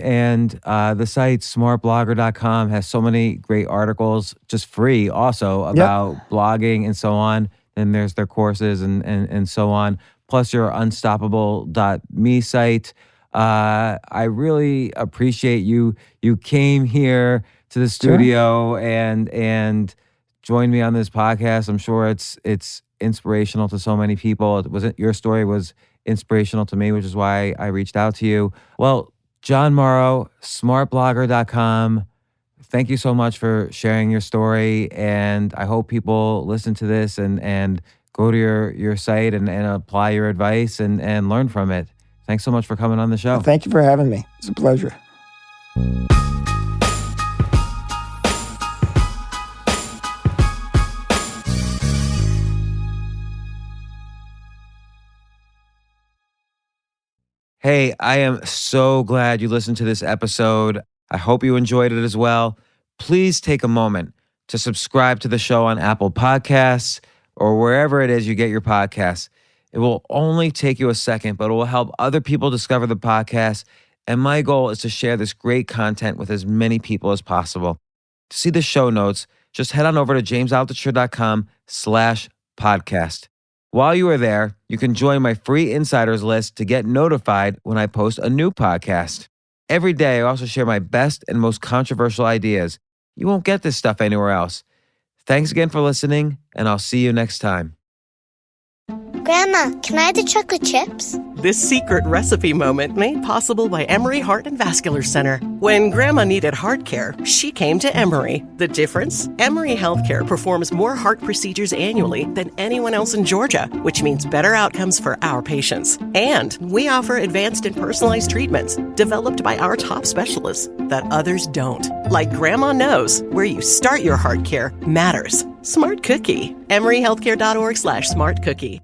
the site smartblogger.com has so many great articles, just free also, about blogging and so on. And there's their courses and so on. Plus your unstoppable.me site. I really appreciate you came here to the studio and joined me on this podcast. I'm sure it's inspirational to so many people. Your story was inspirational to me, which is why I reached out to you. Well, Jon Morrow, smartblogger.com. Thank you so much for sharing your story. And I hope people listen to this and go to your site and apply your advice and learn from it. Thanks so much for coming on the show. Well, thank you for having me. It's a pleasure. Hey, I am so glad you listened to this episode. I hope you enjoyed it as well. Please take a moment to subscribe to the show on Apple Podcasts or wherever it is you get your podcasts. It will only take you a second, but it will help other people discover the podcast. And my goal is to share this great content with as many people as possible. To see the show notes, just head on over to jamesaltucher.com/podcast. While you are there, you can join my free insiders list to get notified when I post a new podcast. Every day, I also share my best and most controversial ideas. You won't get this stuff anywhere else. Thanks again for listening, and I'll see you next time. Grandma, can I have the chocolate chips? This secret recipe moment made possible by Emory Heart and Vascular Center. When Grandma needed heart care, she came to Emory. The difference? Emory Healthcare performs more heart procedures annually than anyone else in Georgia, which means better outcomes for our patients. And we offer advanced and personalized treatments developed by our top specialists that others don't. Like Grandma knows, where you start your heart care matters. Smart Cookie. EmoryHealthcare.org/smartcookie.